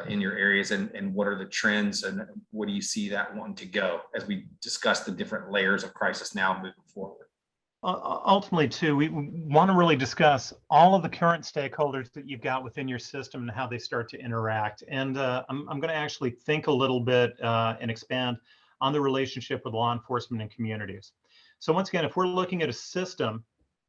in your areas, and what are the trends, and what do you see that wanting to go, as we discuss the different layers of Crisis Now moving forward. Ultimately, too, we want to really discuss all of the current stakeholders that you've got within your system and how they start to interact. And I'm going to actually think a little bit and expand on the relationship with law enforcement and communities. So once again, if we're looking at a system,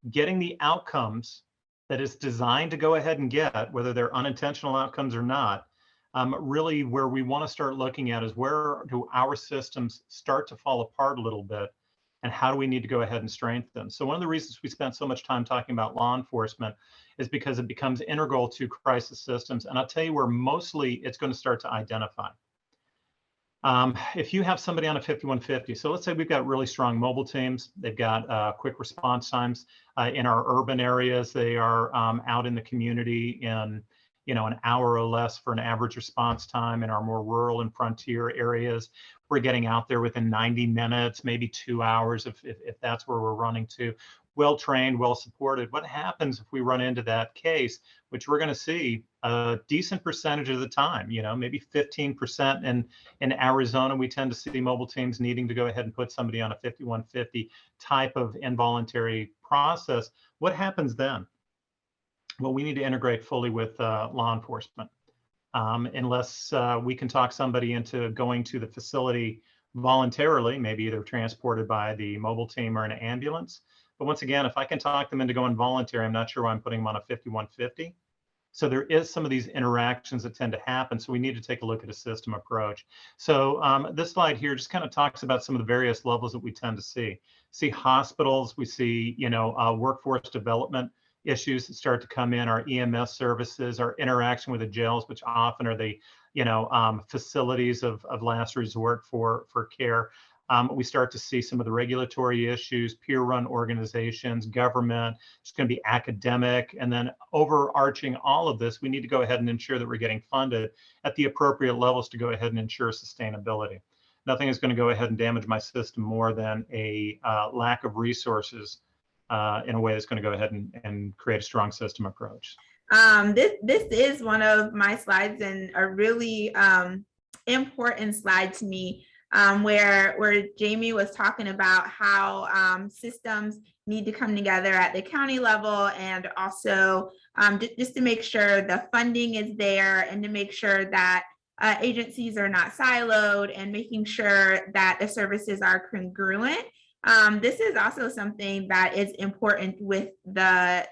getting the outcomes that is designed to go ahead and get, whether they're unintentional outcomes or not, Really where we want to start looking at is where do our systems start to fall apart a little bit, and how do we need to go ahead and strengthen them? So one of the reasons we spent so much time talking about law enforcement is because it becomes integral to crisis systems. And I'll tell you where mostly it's going to start to identify. If you have somebody on a 5150, so let's say we've got really strong mobile teams, they've got quick response times in our urban areas, they are out in the community in an hour or less for an average response time. In our more rural and frontier areas, we're getting out there within 90 minutes, maybe 2 hours if that's where we're running to. Well trained, well supported. What happens if we run into that case, which we're going to see a decent percentage of the time, maybe 15% in Arizona, we tend to see mobile teams needing to go ahead and put somebody on a 5150 type of involuntary process. What happens then? Well, we need to integrate fully with law enforcement. Unless we can talk somebody into going to the facility voluntarily, maybe either transported by the mobile team or an ambulance. But once again, if I can talk them into going voluntary, I'm not sure why I'm putting them on a 5150. So there is some of these interactions that tend to happen. So we need to take a look at a system approach. So this slide here just kind of talks about some of the various levels that we tend to see hospitals, we see, workforce development issues that start to come in, our EMS services, our interaction with the jails, which often are the, facilities of last resort for care. We start to see some of the regulatory issues, peer-run organizations, government. It's going to be academic, and then overarching all of this, we need to go ahead and ensure that we're getting funded at the appropriate levels to go ahead and ensure sustainability. Nothing is going to go ahead and damage my system more than a lack of resources in a way that's going to go ahead and create a strong system approach. This is one of my slides, and a really important slide to me, where Jamie was talking about how systems need to come together at the county level, and also just to make sure the funding is there, and to make sure that agencies are not siloed, and making sure that the services are congruent. This is also something that is important with the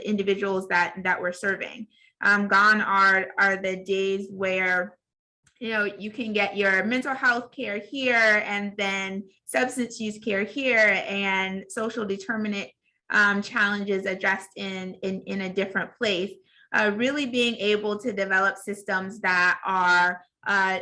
individuals that we're serving. Gone are the days where you can get your mental health care here, and then substance use care here, and social determinant challenges addressed in a different place. Really being able to develop systems that are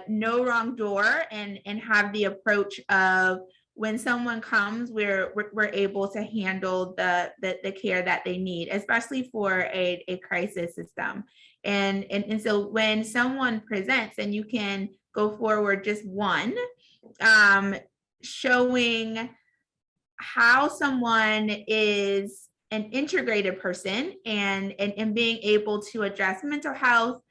no wrong door, and have the approach of, when someone comes, we're able to handle the care that they need, especially for a crisis system. And so when someone presents, and you can go forward just one, showing how someone is an integrated person, and being able to address mental health,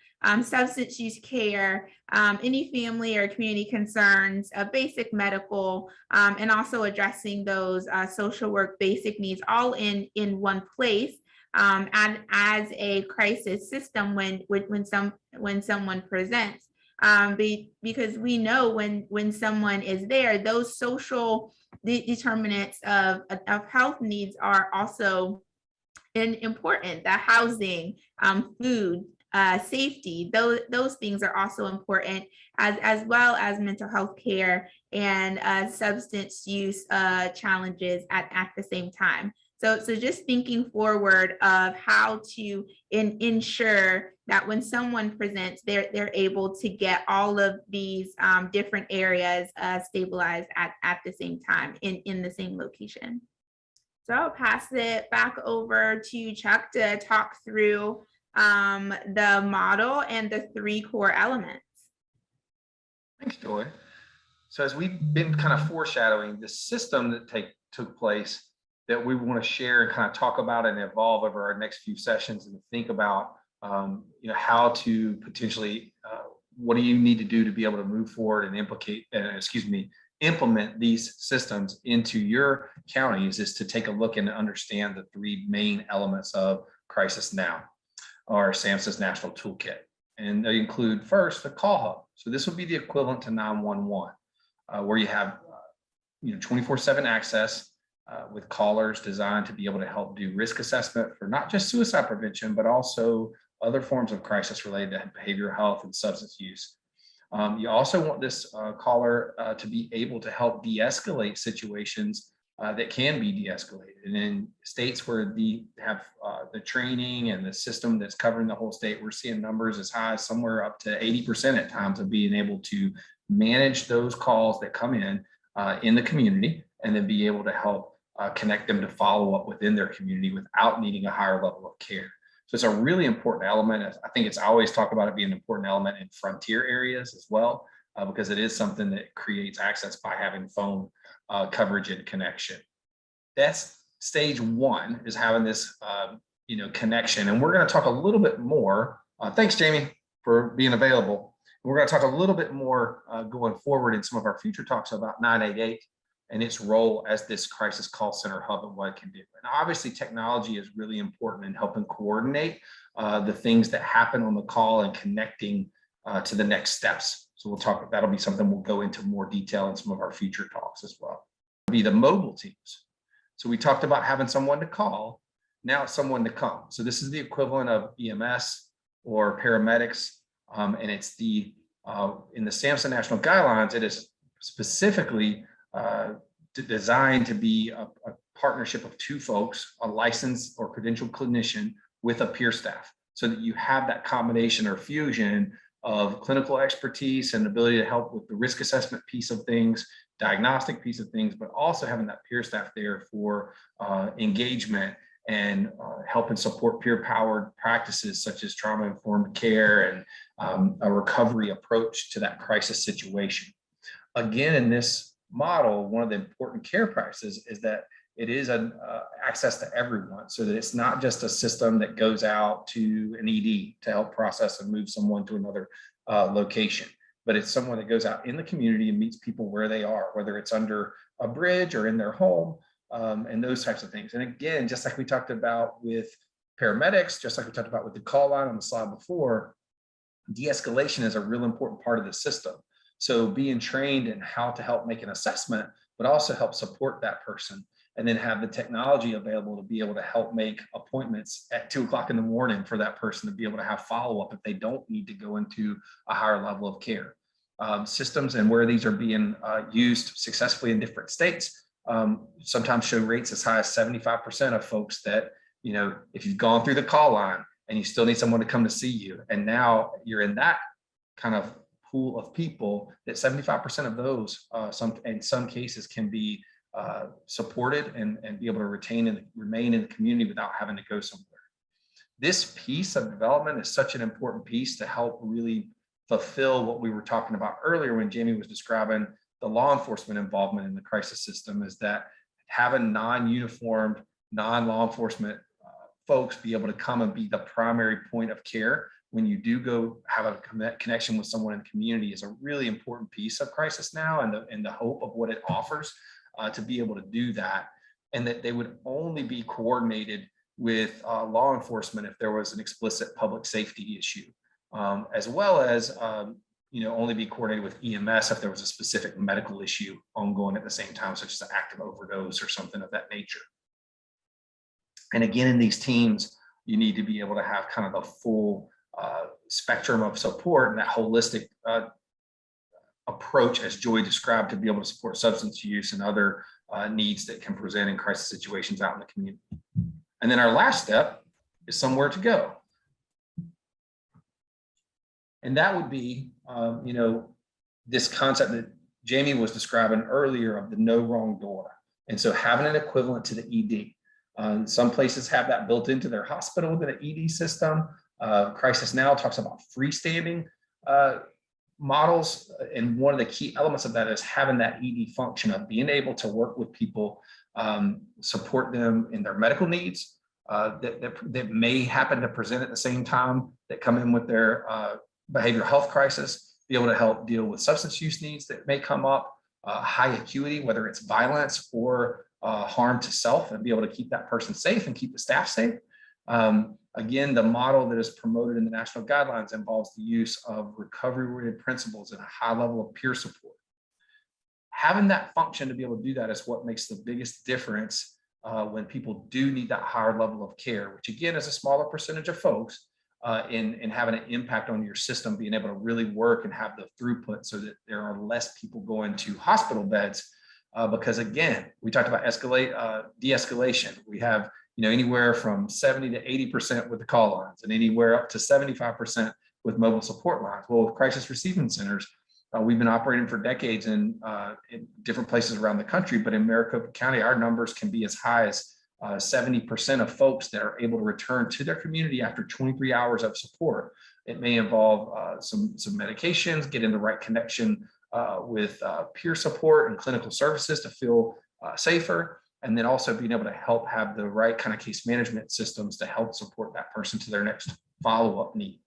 substance use care, any family or community concerns, basic medical, and also addressing those social work basic needs, all in one place. And as a crisis system, when someone presents, because we know when someone is there, those social determinants of health needs are also important. The housing, food, safety, those things are also important, as well as mental health care and substance use challenges at the same time. So just thinking forward of how to ensure that when someone presents, they're able to get all of these different areas stabilized at the same time in the same location. So I'll pass it back over to Chuck to talk through the model and the 3 core elements. Thanks, Joy. So as we've been kind of foreshadowing, the system that took place that we want to share and kind of talk about and evolve over our next few sessions, and think about how to potentially what do you need to do to be able to move forward and implement these systems into your counties, is to take a look and understand the 3 main elements of Crisis Now, or SAMHSA's National Toolkit. And they include, first, the call hub. So this would be the equivalent to 911, where you have 24/7 access with callers designed to be able to help do risk assessment for not just suicide prevention, but also other forms of crisis related to behavioral health and substance use. You also want this caller to be able to help de-escalate situations that can be de-escalated. And in states where they have the training and the system that's covering the whole state, we're seeing numbers as high as somewhere up to 80% at times of being able to manage those calls that come in the community, and then be able to help connect them to follow up within their community without needing a higher level of care. So it's a really important element. I think I always talk about it being an important element in frontier areas as well, because it is something that creates access by having phone coverage and connection. That's stage one, is having this connection. And we're going to talk a little bit more. Thanks, Jamie, for being available. We're going to talk a little bit more going forward in some of our future talks about 988 and its role as this crisis call center hub and what it can do. And obviously technology is really important in helping coordinate the things that happen on the call and connecting to the next steps. So that'll be something we'll go into more detail in some of our future talks as well. Be the mobile teams. So we talked about having someone to call, now it's someone to come. So this is the equivalent of EMS or paramedics. And it's in the SAMHSA national guidelines, it is specifically designed to be a partnership of two folks, a licensed or credentialed clinician with a peer staff, so that you have that combination or fusion of clinical expertise and ability to help with the risk assessment piece of things, diagnostic piece of things, but also having that peer staff there for engagement and help and support peer-powered practices such as trauma-informed care and a recovery approach to that crisis situation. Again, in this model, one of the important care practices is that it is an access to everyone, so that it's not just a system that goes out to an ED to help process and move someone to another location, but it's someone that goes out in the community and meets people where they are, whether it's under a bridge or in their home, and those types of things. And again, just like we talked about with paramedics, just like we talked about with the call line on the slide before, de-escalation is a real important part of the system. So being trained in how to help make an assessment, but also help support that person, and then have the technology available to be able to help make appointments at 2 o'clock in the morning for that person to be able to have follow-up if they don't need to go into a higher level of care. Systems and where these are being used successfully in different states sometimes show rates as high as 75% of folks that, if you've gone through the call line and you still need someone to come to see you, and now you're in that kind of pool of people, that 75% of those in some cases can be supported and be able to remain in the community without having to go somewhere. This piece of development is such an important piece to help really fulfill what we were talking about earlier when Jamie was describing the law enforcement involvement in the crisis system, is that having non-uniformed, non-law enforcement folks be able to come and be the primary point of care when you do go have a connection with someone in the community is a really important piece of crisis now, and the hope of what it offers to be able to do that, and that they would only be coordinated with law enforcement if there was an explicit public safety issue, as well as only be coordinated with EMS if there was a specific medical issue ongoing at the same time, such as an active overdose or something of that nature. And again, in these teams, you need to be able to have kind of the full spectrum of support and that holistic approach, as Joy described, to be able to support substance use and other needs that can present in crisis situations out in the community. And then our last step is somewhere to go. And that would be, this concept that Jamie was describing earlier of the no wrong door. And so having an equivalent to the ED. Some places have that built into their hospital with an ED system. Crisis Now talks about freestanding models. And one of the key elements of that is having that ED function of being able to work with people, support them in their medical needs that may happen to present at the same time that come in with their behavioral health crisis, be able to help deal with substance use needs that may come up, high acuity, whether it's violence or harm to self, and be able to keep that person safe and keep the staff safe. Again, the model that is promoted in the national guidelines involves the use of recovery-oriented principles and a high level of peer support. Having that function to be able to do that is what makes the biggest difference when people do need that higher level of care, which again is a smaller percentage of folks, in having an impact on your system, being able to really work and have the throughput so that there are less people going to hospital beds. Because again, we talked about de-escalation. We have anywhere from 70 to 80% with the call lines and anywhere up to 75% with mobile support lines. Well, with crisis receiving centers, we've been operating for decades in different places around the country, but in Maricopa County, our numbers can be as high as 70% of folks that are able to return to their community after 23 hours of support. It may involve some medications, getting the right connection with peer support and clinical services to feel safer, and then also being able to help have the right kind of case management systems to help support that person to their next follow-up need.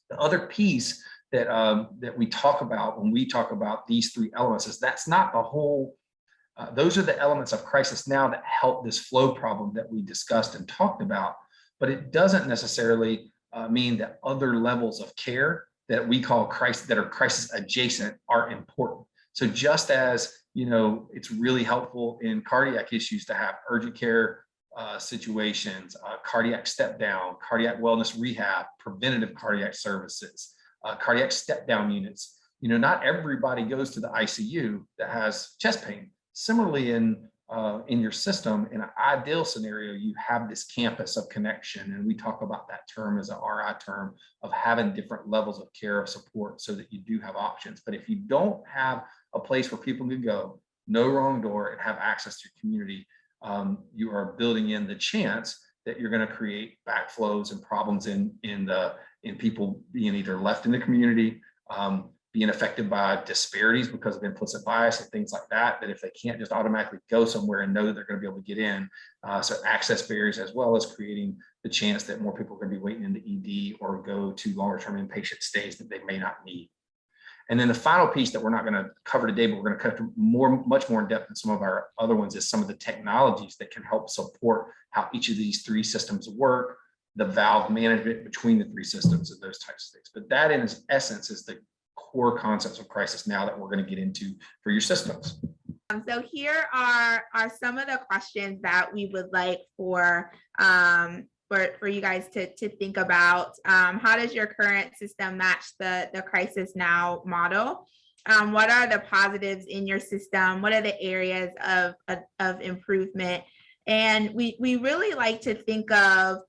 The other piece that we talk about when we talk about these three elements is that's not the whole. Those are the elements of crisis now that help this flow problem that we discussed and talked about, but it doesn't necessarily mean that other levels of care that we call crisis, that are crisis adjacent, are important. So just as it's really helpful in cardiac issues to have urgent care situations, cardiac step down, cardiac wellness rehab, preventative cardiac services, cardiac step down units. Not everybody goes to the ICU that has chest pain. Similarly, in your system, in an ideal scenario, you have this campus of connection, and we talk about that term as an RI term of having different levels of care of support so that you do have options. But if you don't have a place where people can go, no wrong door, and have access to your community, you are building in the chance that you're going to create backflows and problems in people being either left in the community, being affected by disparities because of implicit bias and things like that, that if they can't just automatically go somewhere and know that they're going to be able to get in, so access barriers, as well as creating the chance that more people are going to be waiting in the ED or go to longer term inpatient stays that they may not need. And then the final piece that we're not going to cover today, but we're going to cover much more in depth than some of our other ones, is some of the technologies that can help support how each of these three systems work, the valve management between the three systems, and those types of things. But that in essence is the core concepts of crisis now that we're going to get into for your systems. So here are some of the questions that we would like for you guys to think about. How does your current system match the Crisis Now model? What are the positives in your system? What are the areas of improvement? And we really like to think of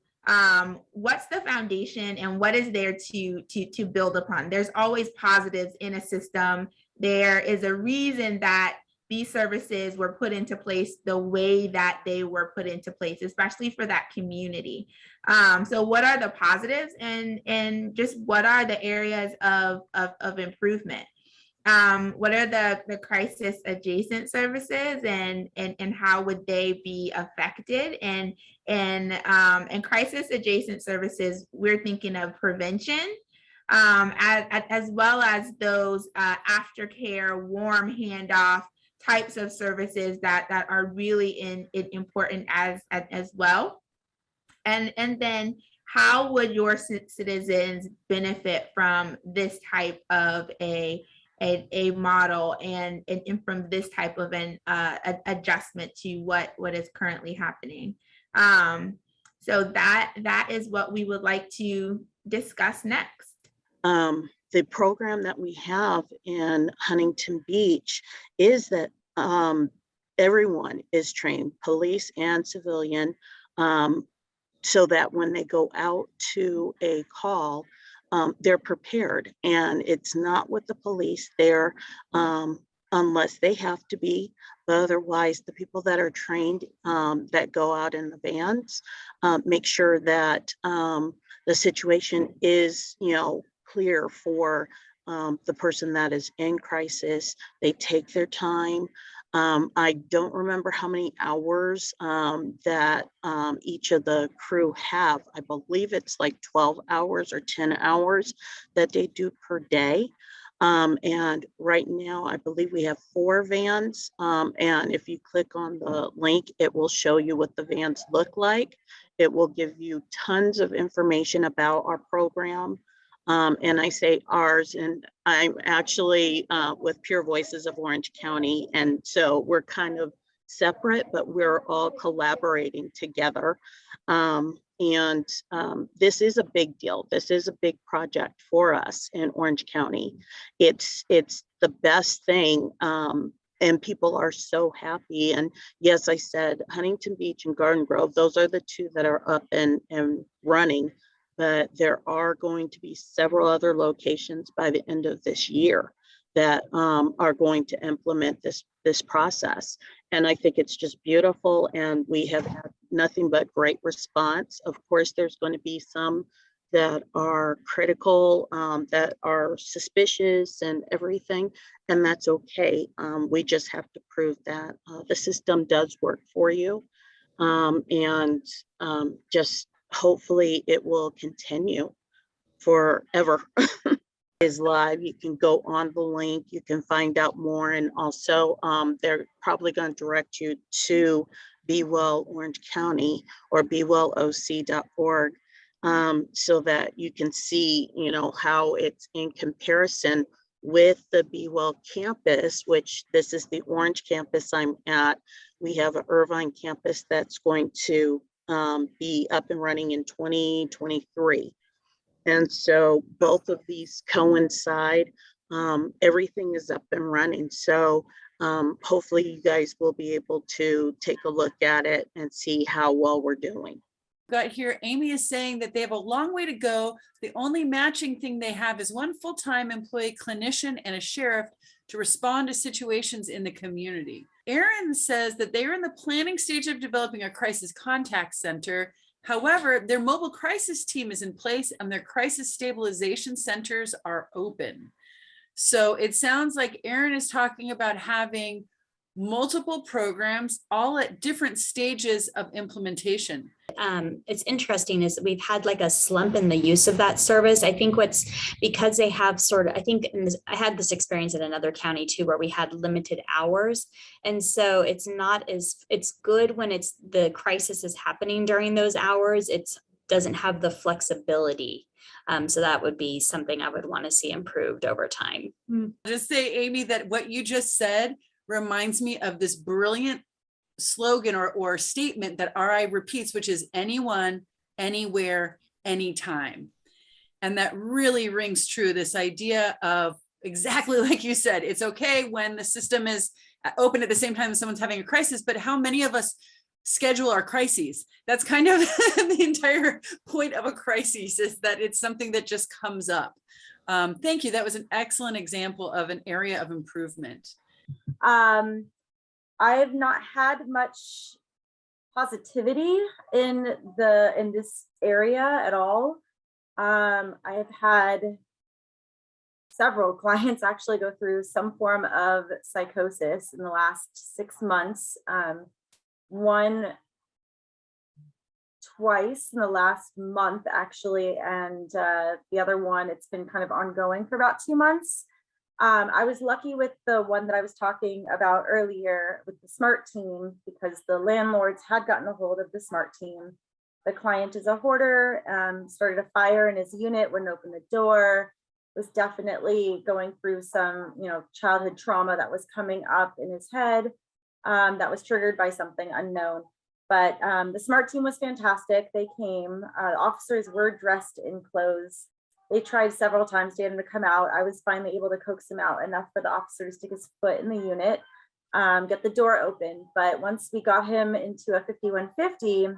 what's the foundation and what is there to build upon. There's always positives in a system. There is a reason that these services were put into place the way that they were put into place, especially for that community. So what are the positives and just what are the areas of improvement? What are the crisis adjacent services and how would they be affected? And crisis adjacent services, we're thinking of prevention, as well as those aftercare, warm handoff types of services that are really important as well. And then how would your citizens benefit from this type of a model and from this type of an adjustment to what is currently happening? So that is what we would like to discuss next. The program that we have in Huntington Beach is that everyone is trained, police and civilian, so that when they go out to a call, they're prepared, and it's not with the police there unless they have to be, but otherwise the people that are trained that go out in the vans make sure that the situation is clear for the person that is in crisis. They take their time. I don't remember how many hours that each of the crew have. I believe it's like 12 hours or 10 hours that they do per day. And right now, I believe we have 4 vans. And if you click on the link, it will show you what the vans look like. It will give you tons of information about our program. And I say ours, and I'm actually with Pure Voices of Orange County. And so we're kind of separate, but we're all collaborating together. This is a big deal. This is a big project for us in Orange County. It's the best thing. And people are so happy. And yes, I said Huntington Beach and Garden Grove, those are the two that are up and running, but there are going to be several other locations by the end of this year that are going to implement this process. And I think it's just beautiful, and we have had nothing but great response. Of course, there's going to be some that are critical, that are suspicious and everything, and that's okay. We just have to prove that the system does work for you, just hopefully it will continue forever. Is live. You can go on the link, you can find out more, and also they're probably going to direct you to Be Well Orange County or BeWellOC.org, so that you can see, you know, how it's in comparison with the Be Well campus, which this is the Orange campus I'm at. We have an Irvine campus that's going to be up and running in 2023. And so both of these coincide. Everything is up and running. So hopefully you guys will be able to take a look at it and see how well we're doing. Got here, Amy is saying that they have a long way to go. The only matching thing they have is one full-time employee clinician and a sheriff to respond to situations in the community. Erin says that they are in the planning stage of developing a crisis contact center. However, their mobile crisis team is in place and their crisis stabilization centers are open. So it sounds like Erin is talking about having multiple programs all at different stages of implementation. It's interesting is we've had like a slump in the use of that service. I think because they have I had this experience in another county too, where we had limited hours. And so it's good when the crisis is happening during those hours. It doesn't have the flexibility. So that would be something I would want to see improved over time. Just say, Amy, that what you just said reminds me of this brilliant slogan or statement that RI repeats, which is anyone, anywhere, anytime. And that really rings true. This idea of exactly like you said, it's okay when the system is open at the same time as someone's having a crisis, but how many of us schedule our crises? That's kind of the entire point of a crisis, is that it's something that just comes up. Thank you. That was an excellent example of an area of improvement. I have not had much positivity in this area at all. I have had several clients actually go through some form of psychosis in the last 6 months. One twice in the last month actually, and the other one, it's been kind of ongoing for about 2 months. I was lucky with the one that I was talking about earlier with the SMART team, because the landlords had gotten a hold of the SMART team. The client is a hoarder, started a fire in his unit, wouldn't open the door, was definitely going through some, childhood trauma that was coming up in his head, that was triggered by something unknown. But the SMART team was fantastic. They came, officers were dressed in clothes. They tried several times to get him to come out. I was finally able to coax him out enough for the officer to stick his foot in the unit, get the door open. But once we got him into a 5150,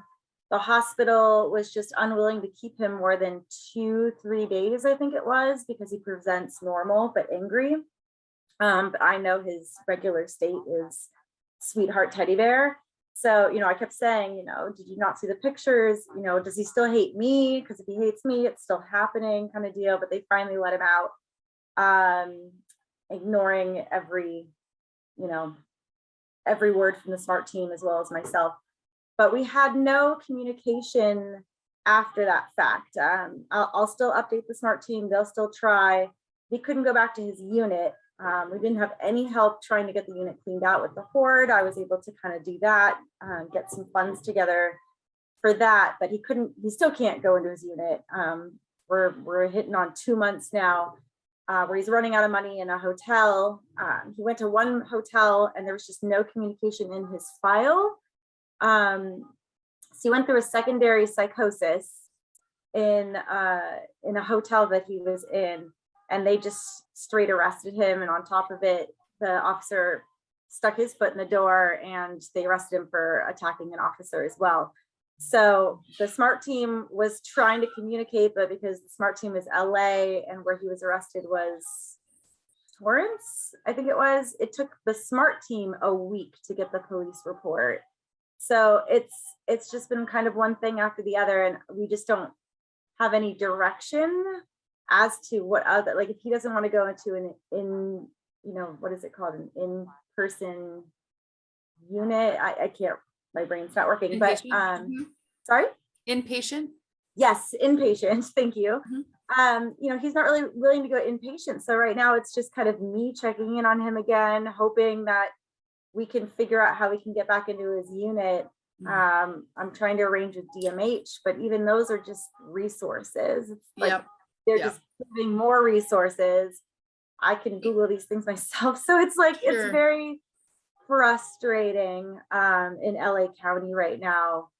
the hospital was just unwilling to keep him more than 2-3 days, I think it was, because he presents normal but angry. But I know his regular state is sweetheart teddy bear. So, I kept saying, did you not see the pictures? Does he still hate me? Because if he hates me, it's still happening, kind of deal. But they finally let him out, ignoring every word from the SMART team as well as myself. But we had no communication after that fact. I'll still update the SMART team. They'll still try. He couldn't go back to his unit. We didn't have any help trying to get the unit cleaned out with the hoard. I was able to kind of do that, get some funds together for that, but he still can't go into his unit. We're hitting on 2 months now. where he's running out of money in a hotel. He went to one hotel and there was just no communication in his file. So he went through a secondary psychosis in a hotel that he was in, and they just straight arrested him. And on top of it, the officer stuck his foot in the door and they arrested him for attacking an officer as well. So the SMART team was trying to communicate, but because the SMART team is LA and where he was arrested was Torrance, I think it was, it took the SMART team a week to get the police report. So it's just been kind of one thing after the other, and we just don't have any direction as to what other, like if he doesn't want to go into what is it called, an in-person unit, I can't, my brain's not working, but Inpatient? sorry? Inpatient? Yes, inpatient, thank you. He's not really willing to go inpatient. So right now it's just kind of me checking in on him again, hoping that we can figure out how we can get back into his unit. I'm trying to arrange with DMH, but even those are just resources. It's like they're just giving more resources. I can Google these things myself. So it's like, it's very frustrating in LA County right now.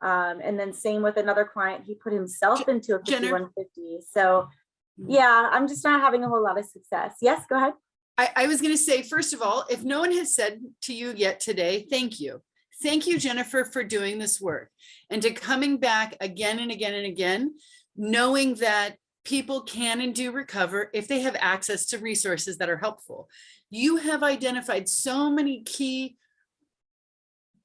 And then same with another client, he put himself into a 5150. So yeah, I'm just not having a whole lot of success. Yes, go ahead. I was going to say, first of all, if no one has said to you yet today, thank you. Thank you, Jennifer, for doing this work and to coming back again and again and again, knowing that people can and do recover if they have access to resources that are helpful. You have identified so many key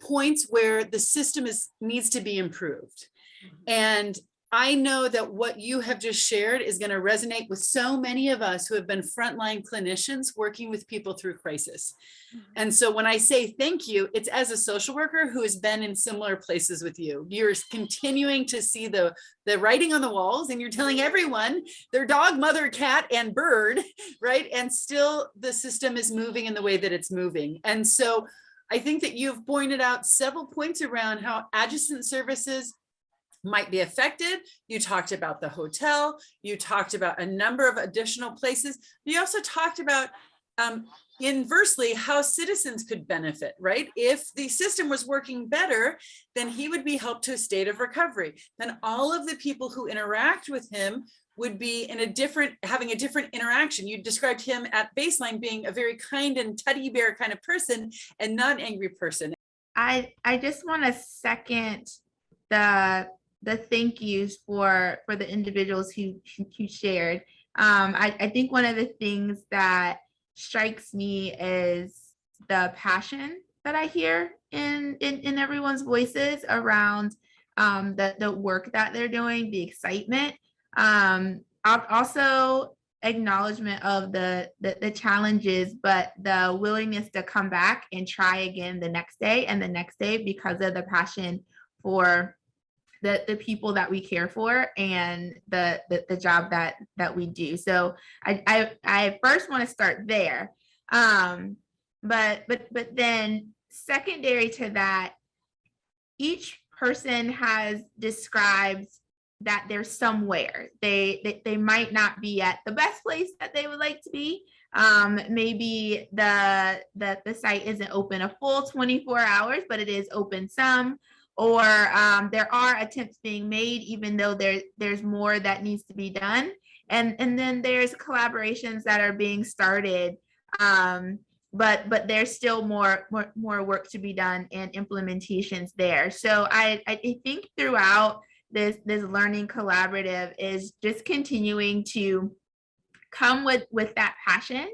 points where the system needs to be improved. And I know that what you have just shared is going to resonate with so many of us who have been frontline clinicians working with people through crisis. And so when I say thank you, it's as a social worker who has been in similar places with you. You're continuing to see the writing on the walls, and you're telling everyone their dog, mother, cat, and bird, right? And still the system is moving in the way that it's moving. And so I think that you've pointed out several points around how adjacent services might be affected. You talked about the hotel. You talked about a number of additional places. You also talked about inversely how citizens could benefit, right? If the system was working better, then he would be helped to a state of recovery. Then all of the people who interact with him would be having a different interaction. You described him at baseline being a very kind and teddy bear kind of person and not an angry person. I just want to second the thank yous for the individuals who shared. I think one of the things that strikes me is the passion that I hear in everyone's voices around the work that they're doing, the excitement. Also acknowledgement of the challenges, but the willingness to come back and try again the next day and the next day because of the passion for the people that we care for and the job that we do. So I first want to start there. But then secondary to that, each person has described that they're somewhere. They might not be at the best place that they would like to be. Maybe the site isn't open a full 24 hours, but it is open some. Or there are attempts being made, even though there's more that needs to be done. And then there's collaborations that are being started, but there's still more work to be done and implementations there. So I think throughout this learning collaborative is just continuing to come with that passion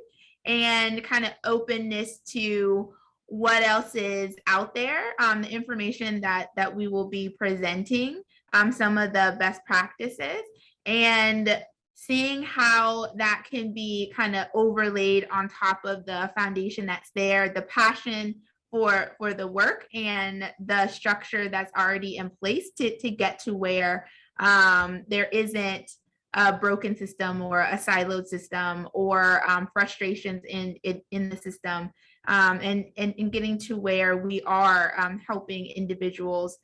and kind of openness to what else is out there, the information that we will be presenting, some of the best practices, and seeing how that can be kind of overlaid on top of the foundation that's there, the passion for the work and the structure that's already in place to get to where there isn't a broken system or a siloed system or frustrations in the system. And getting to where we are helping individuals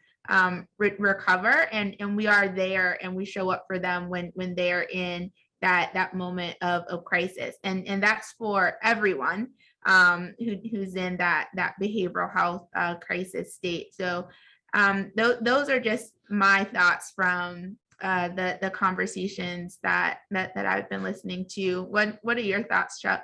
recover, and we are there and we show up for them when they're in that moment of crisis. And that's for everyone who's in that behavioral health crisis state. So those are just my thoughts from the conversations that I've been listening to. What are your thoughts, Chuck?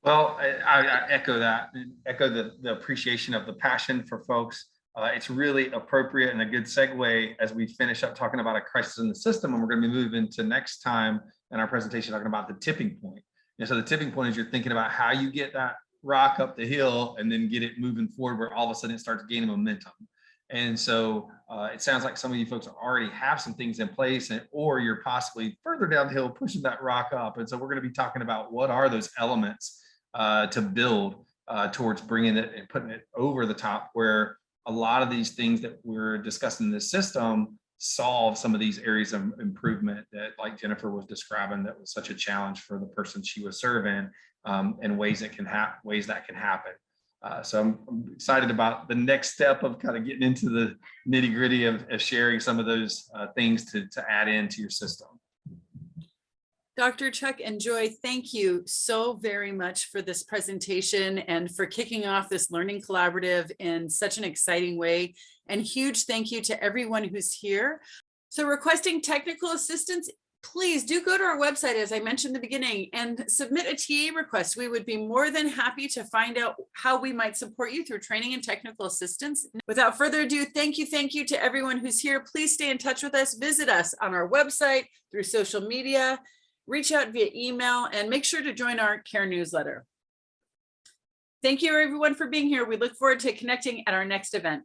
Well, I echo that, and echo the appreciation of the passion for folks. It's really appropriate and a good segue as we finish up talking about a crisis in the system, and we're going to be moving to next time in our presentation talking about the tipping point. And so the tipping point is you're thinking about how you get that rock up the hill and then get it moving forward where all of a sudden it starts gaining momentum. And so it sounds like some of you folks already have some things in place, or you're possibly further down the hill pushing that rock up. And so we're going to be talking about what are those elements to build towards bringing it and putting it over the top, where a lot of these things that we're discussing in this system solve some of these areas of improvement that, like Jennifer was describing, that was such a challenge for the person she was serving, and ways that can happen. So I'm excited about the next step of kind of getting into the nitty gritty of sharing some of those things to add into your system. Dr. Chuck and Joy, thank you so very much for this presentation and for kicking off this learning collaborative in such an exciting way. And huge thank you to everyone who's here. So requesting technical assistance, please do go to our website, as I mentioned in the beginning, and submit a TA request. We would be more than happy to find out how we might support you through training and technical assistance. Without further ado, thank you to everyone who's here. Please stay in touch with us. Visit us on our website, through social media, reach out via email, and make sure to join our CARE newsletter. Thank you everyone for being here. We look forward to connecting at our next event.